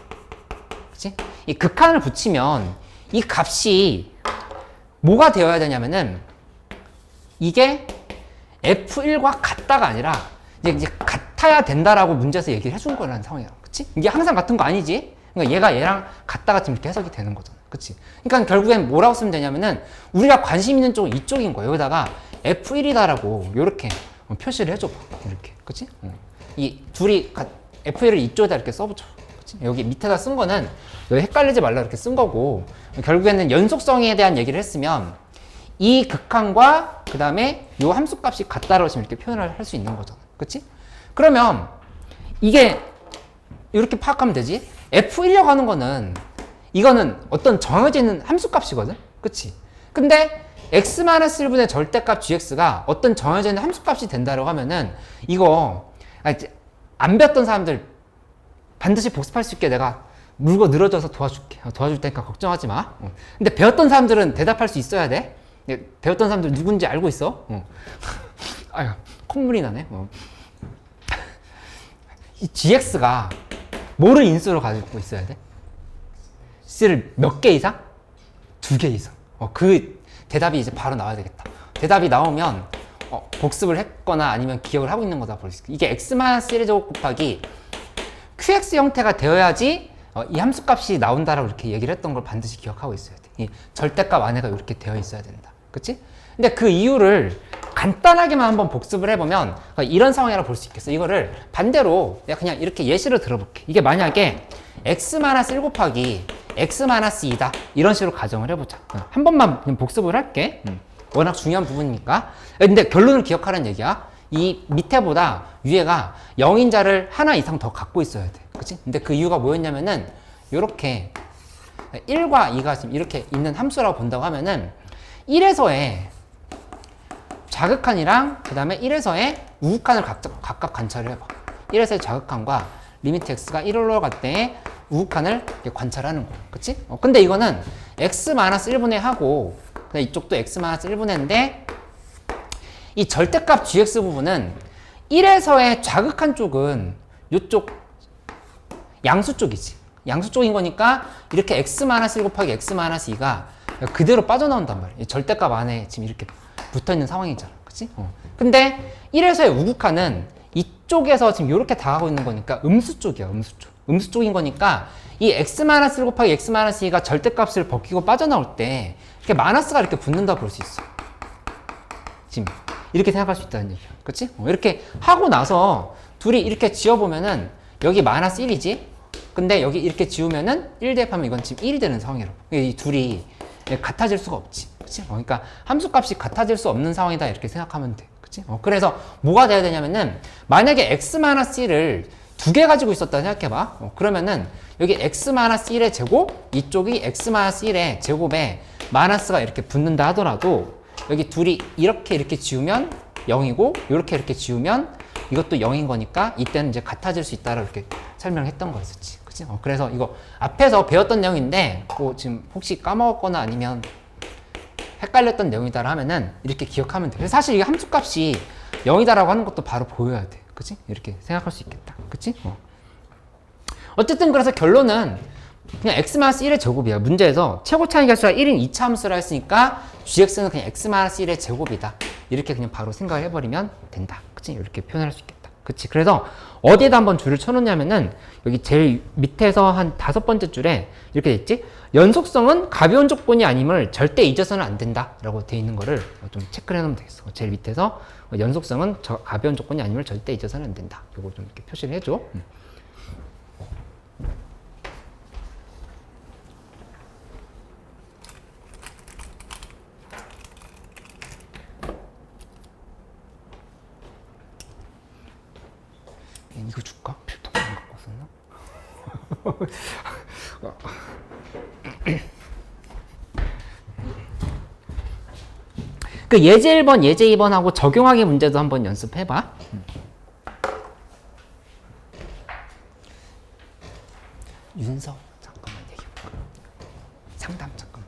[SPEAKER 1] 그치? 이 극한을 붙이면 이 값이 뭐가 되어야 되냐면은 이게 f1과 같다가 아니라 이제 같아야 된다라고 문제에서 얘기를 해준 거라는 상황이야. 그치? 이게 항상 같은 거 아니지? 그러니까 얘가 얘랑 같다가 지금 이렇게 해석이 되는 거잖아. 그치? 그러니까 결국엔 뭐라고 쓰면 되냐면은 우리가 관심 있는 쪽은 이쪽인 거야. 여기다가 f1이다라고 이렇게 표시를 해줘. 이렇게. 그치? 이 둘이 f1을 이쪽에다 이렇게 써붙여. 그치? 여기 밑에다 쓴 거는 여기 헷갈리지 말라 이렇게 쓴 거고 결국에는 연속성에 대한 얘기를 했으면 이 극한과 그 다음에 이 함수값이 같다라고 지금 이렇게 표현을 할 수 있는 거잖아. 그치? 그러면 이게 이렇게 파악하면 되지? f1이라고 하는 거는 이거는 어떤 정해져 있는 함수값이거든? 그치? 근데 x-1분의 절대값 gx가 어떤 정해져 있는 함수값이 된다라고 하면은 이거 안 배웠던 사람들 반드시 복습할 수 있게 내가 물고 늘어져서 도와줄게. 도와줄 테니까 걱정하지 마. 근데 배웠던 사람들은 대답할 수 있어야 돼. 배웠던 사람들 누군지 알고 있어? 아유, 콧물이 나네. 이 gx가 뭐를 인수로 가지고 있어야 돼? c를 몇 개 이상? 2개 이상. 그 대답이 이제 바로 나와야 되겠다. 대답이 나오면 복습을 했거나 아니면 기억을 하고 있는 거다 볼 수 있어. 이게 x-1의 제곱 곱하기 qx 형태가 되어야지 이 함수값이 나온다라고 이렇게 얘기를 했던 걸 반드시 기억하고 있어야 돼. 이 절대값 안에가 이렇게 되어 있어야 된다. 그치? 근데 그 이유를 간단하게만 한번 복습을 해보면 이런 상황이라고 볼 수 있겠어. 이거를 반대로 내가 그냥 이렇게 예시로 들어볼게. 이게 만약에 x-1 곱하기 x-2다 이런 식으로 가정을 해보자. 한 번만 그냥 복습을 할게. 워낙 중요한 부분이니까. 근데 결론을 기억하라는 얘기야. 이 밑에보다 위에가 0인자를 하나 이상 더 갖고 있어야 돼. 그치? 근데 그 이유가 뭐였냐면은 요렇게 1과 2가 지금 이렇게 있는 함수라고 본다고 하면은 1에서의 자극한이랑 그 다음에 1에서의 우극한을 각각 관찰을 해봐. 1에서의 자극한과 리미트 x가 1로 갈 때의 우극한을 관찰하는 거야. 그치? 근데 이거는 x-1분의 하고 이쪽도 x-1분의인데 이 절대값 gx 부분은 1에서의 자극한 쪽은 이쪽 양수 쪽이지. 양수 쪽인 거니까 이렇게 x-1 곱하기 x-2가 그대로 빠져나온단 말이야. 이 절대값 안에 지금 이렇게 붙어있는 상황이잖아. 그치? 근데 1에서의 우극한은 이쪽에서 지금 이렇게 다가고 있는 거니까 음수 쪽이야. 음수 쪽. 음수 쪽인 거니까 이 x-1 곱하기 x-2가 절대값을 벗기고 빠져나올 때 이렇게 마이너스가 이렇게 붙는다 볼 수 있어. 지금 이렇게 생각할 수 있다는 얘기야. 그치? 이렇게 하고 나서 둘이 이렇게 지어보면은 여기 마이너스 1이지? 근데 여기 이렇게 지우면은 1 대입하면 이건 지금 1이 되는 상황이라고. 이 둘이 같아질 수가 없지. 그치? 그러니까 함수값이 같아질 수 없는 상황이다 이렇게 생각하면 돼. 그치? 그래서 뭐가 돼야 되냐면은 만약에 x-1을 2개 가지고 있었다 생각해봐. 그러면은 여기 x-1의 제곱, 이쪽이 x-1의 제곱에 마이너스가 이렇게 붙는다 하더라도 여기 둘이 이렇게 지우면 0이고 이렇게 지우면 이것도 0인 거니까 이때는 이제 같아질 수 있다라고 이렇게 설명했던 거였었지. 그치? 그래서 이거 앞에서 배웠던 내용인데 지금 혹시 까먹었거나 아니면 헷갈렸던 내용이다라 하면은 이렇게 기억하면 돼. 그래서 사실 이게 함수값이 0이다라고 하는 것도 바로 보여야 돼. 그치? 이렇게 생각할 수 있겠다. 그치? 어쨌든 그래서 결론은 그냥 x-1의 제곱이야. 문제에서 최고 차이 계수가 1인 2차 함수라 했으니까 gx는 그냥 x-1의 제곱이다. 이렇게 그냥 바로 생각을 해버리면 된다. 그치? 이렇게 표현할 수 있겠다. 그치? 그래서 어디에다 한번 줄을 쳐놓냐면은 여기 제일 밑에서 한 5번째 줄에 이렇게 돼 있지? 연속성은 가벼운 조건이 아님을 절대 잊어서는 안 된다. 라고 돼 있는 거를 좀 체크를 해놓으면 되겠어. 제일 밑에서 연속성은 가벼운 조건이 아님을 절대 잊어서는 안 된다. 이거 좀 이렇게 표시를 해줘. 이거 줄까? 필터 안 갖고 왔었나? 그 예제 1번, 예제 2번하고 적용하기 문제도 한번 연습해봐. 윤서, 잠깐만 얘기해볼까? 상담 잠깐만.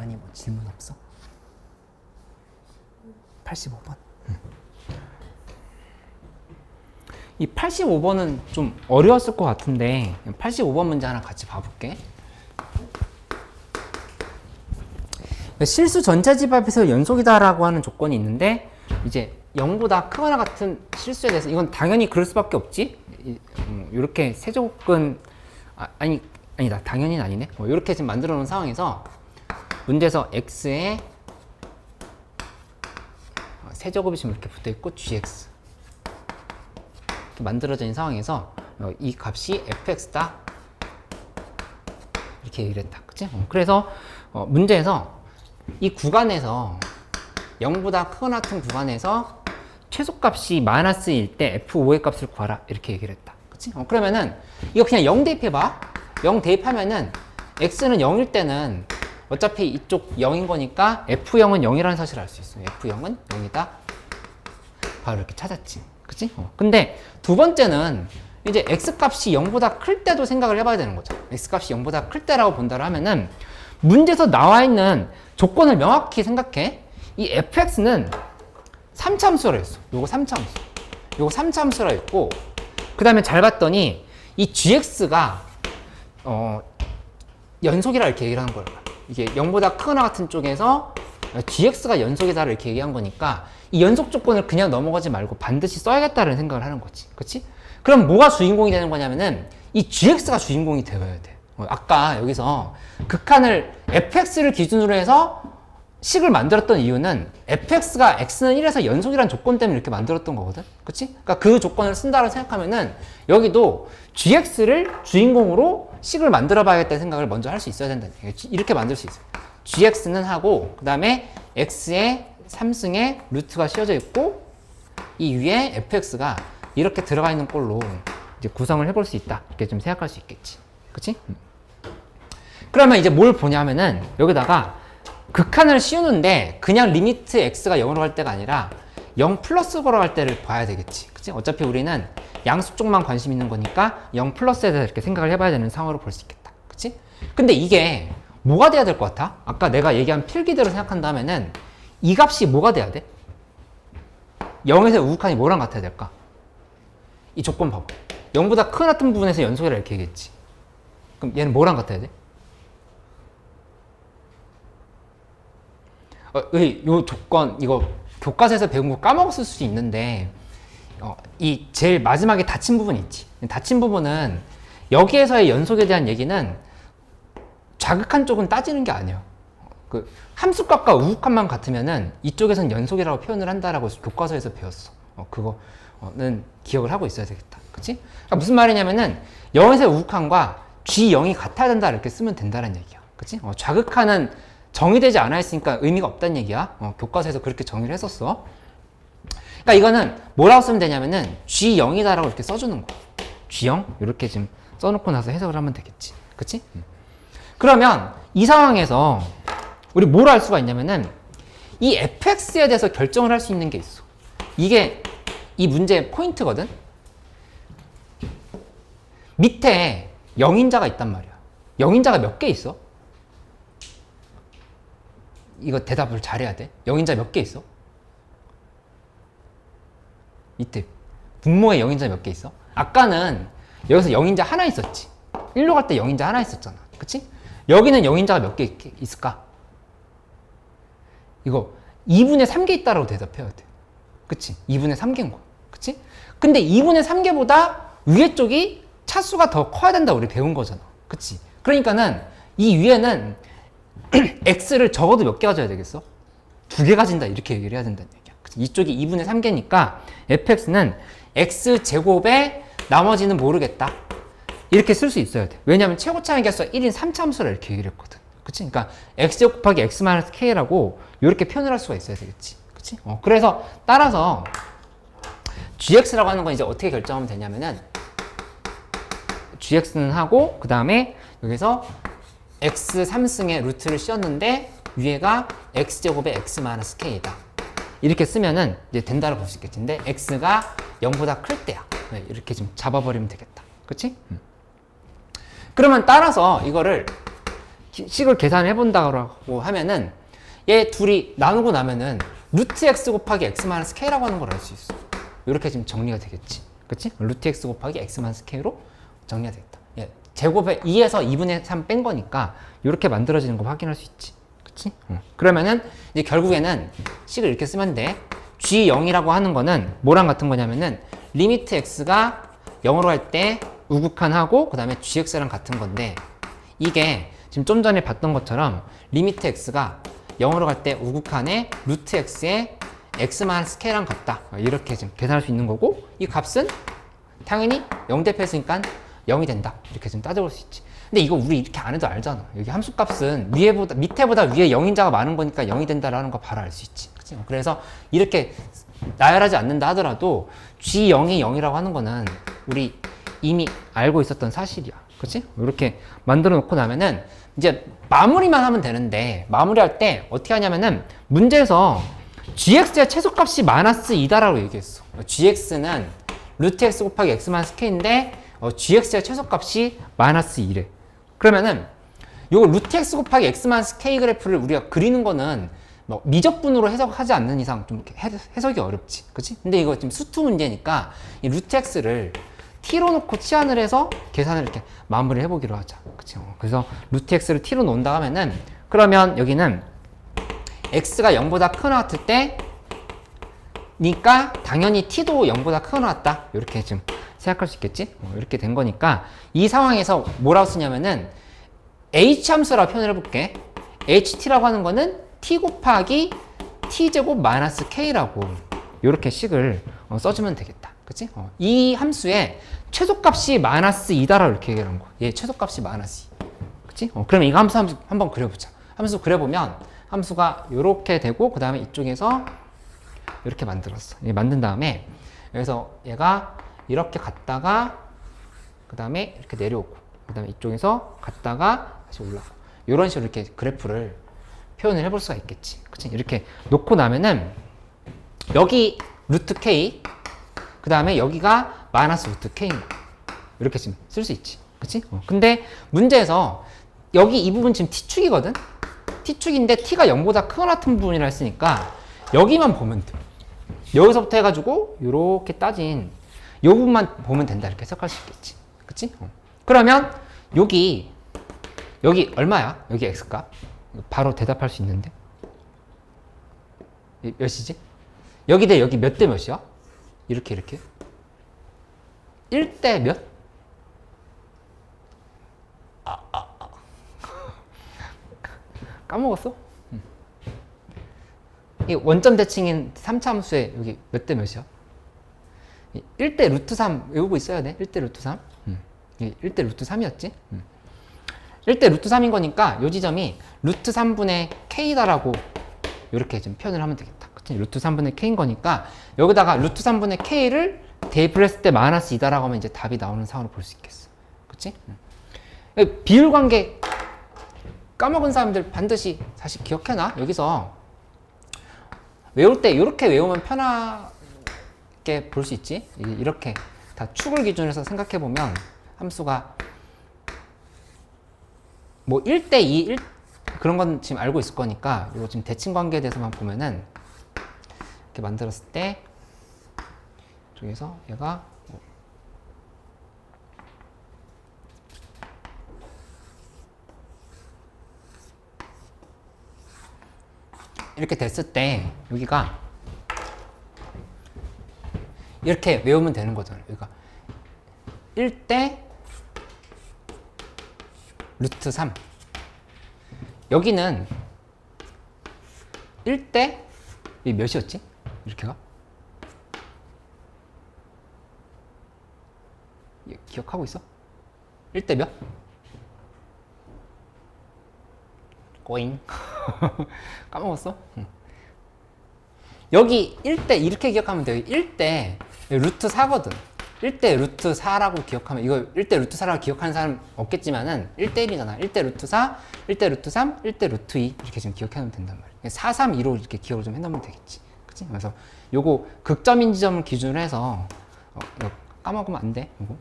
[SPEAKER 1] 아니 뭐 질문 없어? 85번. 이 85번은 좀 어려웠을 것 같은데 85번 문제 하나 같이 봐볼게. 실수 전체 집합에서 연속이다라고 하는 조건이 있는데 이제 0보다 크거나 같은 실수에 대해서 이건 당연히 그럴 수밖에 없지. 이렇게 세조건 아니다 당연히는 아니네. 이렇게 지금 만들어 놓은 상황에서 문제에서 x에 세제곱이 지금 이렇게 붙어 있고 gx 이렇게 만들어져 있는 상황에서 이 값이 fx다 이렇게 얘기를 했다. 그치? 그래서 문제에서 이 구간에서 0보다 크거나 같은 구간에서 최소값이 마이너스일 때 f5의 값을 구하라 이렇게 얘기를 했다. 그치? 그러면은 이거 그냥 0 대입해봐. 0 대입하면은 x는 0일 때는 어차피 이쪽 0인 거니까 f0은 0이라는 사실을 알 수 있어. f0은 0이다. 바로 이렇게 찾았지. 그치? 근데 두 번째는 이제 x값이 0보다 클 때도 생각을 해봐야 되는 거죠. x값이 0보다 클 때라고 본다고 하면은 문제에서 나와 있는 조건을 명확히 생각해. 이 fx는 3차함수라 했어. 요거 3차함수. 요거 3차함수라 했고, 그 다음에 잘 봤더니 이 gx가 연속이라 이렇게 얘기를 하는 거야. 이게 0보다 크거나 같은 쪽에서 gx가 연속이다 이렇게 얘기한 거니까 이 연속 조건을 그냥 넘어가지 말고 반드시 써야겠다는 생각을 하는 거지. 그치? 그럼 뭐가 주인공이 되는 거냐면은 이 gx가 주인공이 되어야 돼. 아까 여기서 극한을 fx를 기준으로 해서 식을 만들었던 이유는 fx가 x는 1에서 연속이라는 조건 때문에 이렇게 만들었던 거거든. 그치? 그러니까 그 조건을 쓴다고 생각하면은 여기도 gx를 주인공으로 식을 만들어 봐야겠다는 생각을 먼저 할 수 있어야 된다. 이렇게 만들 수 있어요. gx는 하고 그 다음에 x의 3승에 루트가 씌워져 있고 이 위에 fx가 이렇게 들어가 있는 꼴로 이제 구성을 해볼 수 있다. 이렇게 좀 생각할 수 있겠지. 그치? 그러면 이제 뭘 보냐면은 여기다가 극한을 씌우는데 그냥 리미트 x가 0으로 갈 때가 아니라 0 플러스 걸어갈 때를 봐야 되겠지. 그치? 어차피 우리는 양수 쪽만 관심 있는 거니까 0 플러스에 대해서 이렇게 생각을 해봐야 되는 상황으로 볼 수 있겠다. 그치? 근데 이게 뭐가 돼야 될 것 같아? 아까 내가 얘기한 필기대로 생각한다면은 이 값이 뭐가 돼야 돼? 0에서 우극한이 뭐랑 같아야 될까? 이 조건 봐봐. 0보다 큰 같은 부분에서 연속이라 이렇게 얘기했지. 그럼 얘는 뭐랑 같아야 돼? 요 조건 이거 교과서에서 배운 거 까먹었을 수 있는데 이 제일 마지막에 닫힌 부분이 있지. 닫힌 부분은 여기에서의 연속에 대한 얘기는 자극한 쪽은 따지는 게 아니에요. 그 함수값과 우극한만 같으면은 이쪽에서는 연속이라고 표현을 한다라고 교과서에서 배웠어. 그거는 기억을 하고 있어야 되겠다. 그치? 그러니까 무슨 말이냐면은 0에서의 우극한과 G0이 같아야 된다 이렇게 쓰면 된다는 얘기야. 그치? 자극하는 정의되지 않아 있으니까 의미가 없다는 얘기야. 교과서에서 그렇게 정의를 했었어. 그러니까 이거는 뭐라고 쓰면 되냐면은 G0이다라고 이렇게 써주는 거야. G0 이렇게 지금 써놓고 나서 해석을 하면 되겠지. 그치? 그러면 이 상황에서 우리 뭘 할 수가 있냐면은 이 fx에 대해서 결정을 할 수 있는 게 있어. 이게 이 문제의 포인트거든. 밑에 영인자가 있단 말이야. 영인자가 몇 개 있어? 이거 대답을 잘해야 돼. 영인자 몇 개 있어? 이때 분모에 영인자 몇 개 있어? 아까는 여기서 영인자 하나 있었지. 1로 갈 때 영인자 하나 있었잖아. 그치? 여기는 영인자가 몇 개 있을까? 이거 2분의 3개 있다라고 대답해야 돼. 그치? 2분의 3개인 거야. 그치? 근데 2분의 3개보다 위에 쪽이 차수가 더 커야 된다 우리 배운 거잖아. 그치? 그러니까는 이 위에는 x를 적어도 몇 개 가져야 되겠어? 2개 가진다 이렇게 얘기를 해야 된다는 얘기야. 그치? 이쪽이 2분의 3개니까 fx는 x제곱에 나머지는 모르겠다. 이렇게 쓸 수 있어야 돼. 왜냐면 최고차의 개수가 1인 3차함수라 이렇게 얘기를 했거든. 그치? 그러니까 x제곱 곱하기 x-k라고 이렇게 표현을 할 수가 있어야 되겠지. 그치? 그래서 따라서 gx라고 하는 건 이제 어떻게 결정하면 되냐면은 gx는 하고 그 다음에 여기서 x 3승의 루트를 씌웠는데 위에가 x제곱의 x-k이다. 이렇게 쓰면은 이제 된다고 볼 수 있겠지. 근데 x가 0보다 클 때야. 이렇게 좀 잡아버리면 되겠다. 그치? 그러면 따라서 이거를 식을 계산해 본다고 하면은 얘 둘이 나누고 나면은 루트 x 곱하기 x 마이너스 k라고 하는 걸 알 수 있어. 이렇게 지금 정리가 되겠지. 그치? 루트 x 곱하기 x 마이너스 k로 정리가 되겠다. 예, 제곱에 2에서 2분의 3 뺀 거니까 이렇게 만들어지는 거 확인할 수 있지. 그치? 그러면은 이제 결국에는 식을 이렇게 쓰면 돼. g0이라고 하는 거는 뭐랑 같은 거냐면은 리미트 x가 0으로 할 때 우극한하고 그 다음에 gx랑 같은 건데, 이게 지금 좀 전에 봤던 것처럼 리미트 x가 0으로 갈 때 우극한에 루트 x의 x-k랑 같다. 이렇게 지금 계산할 수 있는 거고, 이 값은 당연히 0 대표했으니까 0이 된다. 이렇게 지금 따져볼 수 있지. 근데 이거 우리 이렇게 안 해도 알잖아. 여기 함수값은 밑에보다 위에 0인자가 많은 거니까 0이 된다라는 거 바로 알 수 있지. 그치? 그래서 이렇게 나열하지 않는다 하더라도 G0이 0이라고 하는 거는 우리 이미 알고 있었던 사실이야. 그치? 이렇게 만들어 놓고 나면은 이제 마무리만 하면 되는데, 마무리할 때 어떻게 하냐면은 문제에서 gx의 최소값이 마이너스 2다라고 얘기했어. gx는 루트 x 곱하기 x 마이너스 k인데 gx의 최소값이 마이너스 2래. 그러면은 요거 루트 x 곱하기 x 마이너스 k 그래프를 우리가 그리는 거는 뭐 미적분으로 해석하지 않는 이상 좀 이렇게 해석이 어렵지. 그치? 근데 이거 지금 수투 문제니까 이 루트 x를 t로 놓고 치환을 해서 계산을 이렇게 마무리를 해보기로 하자. 그치? 그래서 루트 x를 t로 놓는다 하면은, 그러면 여기는 x가 0보다 크거나 같을 때 니까 당연히 t도 0보다 크거나 같다. 이렇게 지금 생각할 수 있겠지? 이렇게 된 거니까 이 상황에서 뭐라고 쓰냐면은 h 함수라고 표현을 해볼게. ht라고 하는 거는 t 곱하기 t제곱 마이너스 k라고 이렇게 식을 써주면 되겠다. 그치? 이 함수의 최소값이 마이너스 2다라고 이렇게 얘기하는 거야. 얘 최소값이 마이너스 2. 그치? 그러면 이거 함수 한번 그려보자. 함수 그려보면 함수가 이렇게 되고, 그 다음에 이쪽에서 이렇게 만들었어. 만든 다음에 여기서 얘가 이렇게 갔다가 그 다음에 이렇게 내려오고, 그 다음에 이쪽에서 갔다가 다시 올라오고, 이런 식으로 이렇게 그래프를 표현을 해볼 수가 있겠지. 그치? 이렇게 놓고 나면은 여기 루트 k, 그 다음에 여기가 마이너스 루트 k인 거야. 이렇게 지금 쓸 수 있지. 그치? 근데 문제에서 여기 이 부분 지금 t축이거든? t축인데 t가 0보다 크거나 같은 부분이라 했으니까 여기만 보면 돼. 여기서부터 해가지고 이렇게 따진 이 부분만 보면 된다. 이렇게 해석할 수 있겠지. 그치? 그러면 여기 얼마야? 여기 x값. 바로 대답할 수 있는데. 몇이지? 여기 대 여기 몇 대 몇이야? 이렇게 1대 몇? 까먹었어? 이 원점 대칭인 3차 함수에 여기 몇 대 몇이야? 1대 루트 3 외우고 있어야 돼. 1대 루트 3. 1대 루트 3이었지? 1대 루트 3인 거니까 이 지점이 루트 3분의 k다라고 이렇게 좀 표현을 하면 되겠다. 그치? 루트 3분의 k인 거니까 여기다가 루트 3분의 k를 대입을 했을 때 마이너스 2다라고 하면 이제 답이 나오는 상황으로 볼 수 있겠어. 그치? 비율 관계 까먹은 사람들 반드시 다시 기억해놔. 여기서 외울 때 이렇게 외우면 편하게 볼 수 있지. 이렇게 다 축을 기준으로 해서 생각해보면 함수가 뭐 1대 2, 그런 건 지금 알고 있을 거니까 이거 지금 대칭 관계에 대해서만 보면은 이렇게 만들었을 때 저기서 얘가 이렇게 됐을 때 여기가 이렇게 외우면 되는 거잖아요. 여기가 1대 루트 3. 여기는 1대 몇이었지? 이렇게가? 기억하고 있어? 1대 몇? 꼬잉. 까먹었어? 여기 1대 이렇게 기억하면 돼요. 1대 루트 4거든. 1대 루트 4라고 기억하면, 이거 1대 루트 4라고 기억하는 사람 없겠지만은 1대 1이잖아. 1대 루트 4, 1대 루트 3, 1대 루트 2 이렇게 지금 기억해놓으면 된단 말이야. 4, 3, 2로 이렇게 기억을 좀 해놓으면 되겠지. 그치? 그래서 요거 극점인 지점을 기준으로 해서 이거 까먹으면 안 돼. 요거.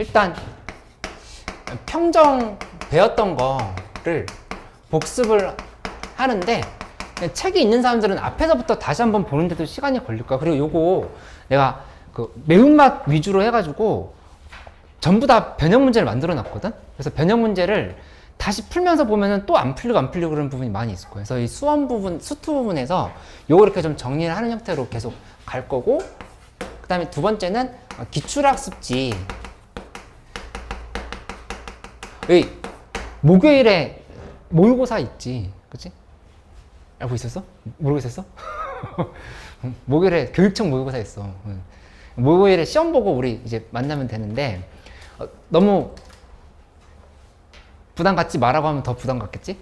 [SPEAKER 1] 일단 평정 배웠던 거를 복습을 하는데 책이 있는 사람들은 앞에서부터 다시 한번 보는데도 시간이 걸릴 거야. 그리고 요거 내가 그 매운맛 위주로 해가지고 전부 다 변형 문제를 만들어 놨거든. 그래서 변형 문제를 다시 풀면서 보면은 또 안 풀리고 그런 부분이 많이 있을 거예요. 그래서 이 수원 부분, 수투 부분에서 요거 이렇게 좀 정리를 하는 형태로 계속 갈 거고, 그 다음에 두 번째는 기출학습지. 여기 목요일에 모의고사 있지, 그치? 알고 있었어? 모르고 있었어? 목요일에 교육청 모의고사 있어. 목요일에 시험 보고 우리 이제 만나면 되는데, 너무 부담 갖지 마라고 하면 더 부담 갖겠지?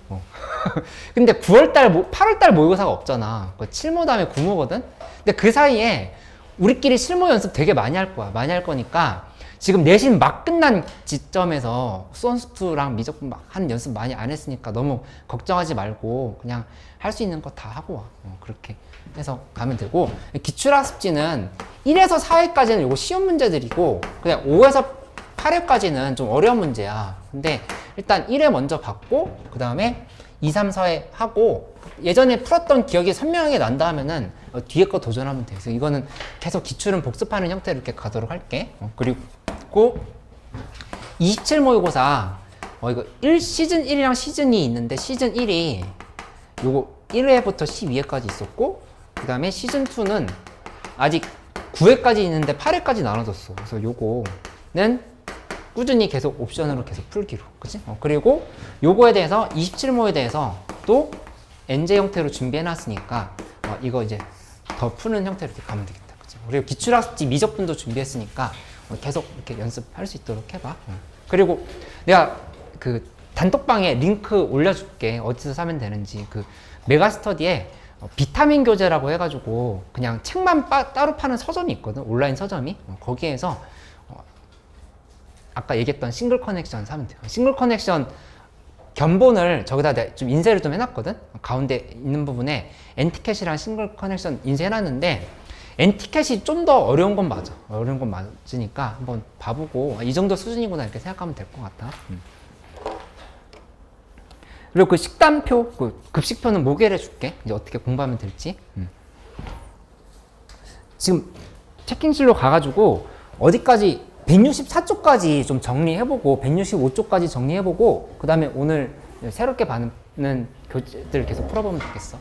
[SPEAKER 1] 근데 8월달 모의고사가 없잖아. 7모 다음에 9모거든? 근데 그 사이에 우리끼리 실무 연습 되게 많이 할 거야. 많이 할 거니까 지금 내신 막 끝난 지점에서 수원수투랑 미적분 막 하는 연습 많이 안 했으니까 너무 걱정하지 말고 그냥 할 수 있는 거 다 하고 와. 그렇게 해서 가면 되고, 기출학습지는 1에서 4회까지는 요거 쉬운 문제들이고 그냥 5에서 8회까지는 좀 어려운 문제야. 근데 일단 1회 먼저 받고 그 다음에 2, 3, 4회 하고 예전에 풀었던 기억이 선명하게 난다 하면은 뒤에 거 도전하면 돼. 그래서 이거는 계속 기출은 복습하는 형태로 이렇게 가도록 할게. 그리고 27 모의고사 이거 시즌 1이랑 시즌 2 있는데 시즌 1이 요거 1회부터 12회까지 있었고 그 다음에 시즌 2는 아직 9회까지 있는데 8회까지 나눠졌어. 그래서 요거는 꾸준히 계속 옵션으로 계속 풀기로. 그치? 그리고 요거에 대해서 27모에 대해서 또 NJ 형태로 준비해 놨으니까 이거 이제 더 푸는 형태로 이렇게 가면 되겠다. 그치? 그리고 기출학습지 미적분도 준비했으니까 계속 이렇게 연습할 수 있도록 해봐. 그리고 내가 그 단톡방에 링크 올려줄게. 어디서 사면 되는지. 그 메가스터디에 비타민 교재라고 해가지고 그냥 책만 따로 파는 서점이 있거든. 온라인 서점이. 거기에서 아까 얘기했던 싱글 커넥션 사면 돼요. 싱글 커넥션 견본을 저기다 내가 좀 인쇄를 좀 해놨거든. 가운데 있는 부분에 엔티켓이랑 싱글 커넥션 인쇄해놨는데 엔티켓이 좀 더 어려운 건 맞아. 어려운 건 맞으니까 한번 봐보고 이 정도 수준이구나 이렇게 생각하면 될 것 같아. 그리고 그 식단표, 그 급식표는 목요일에 줄게. 이제 어떻게 공부하면 될지. 지금 체킹실로 가가지고 어디까지 164쪽까지 좀 정리해보고 165쪽까지 정리해보고 그 다음에 오늘 새롭게 받는 교재들 계속 풀어보면 되겠어.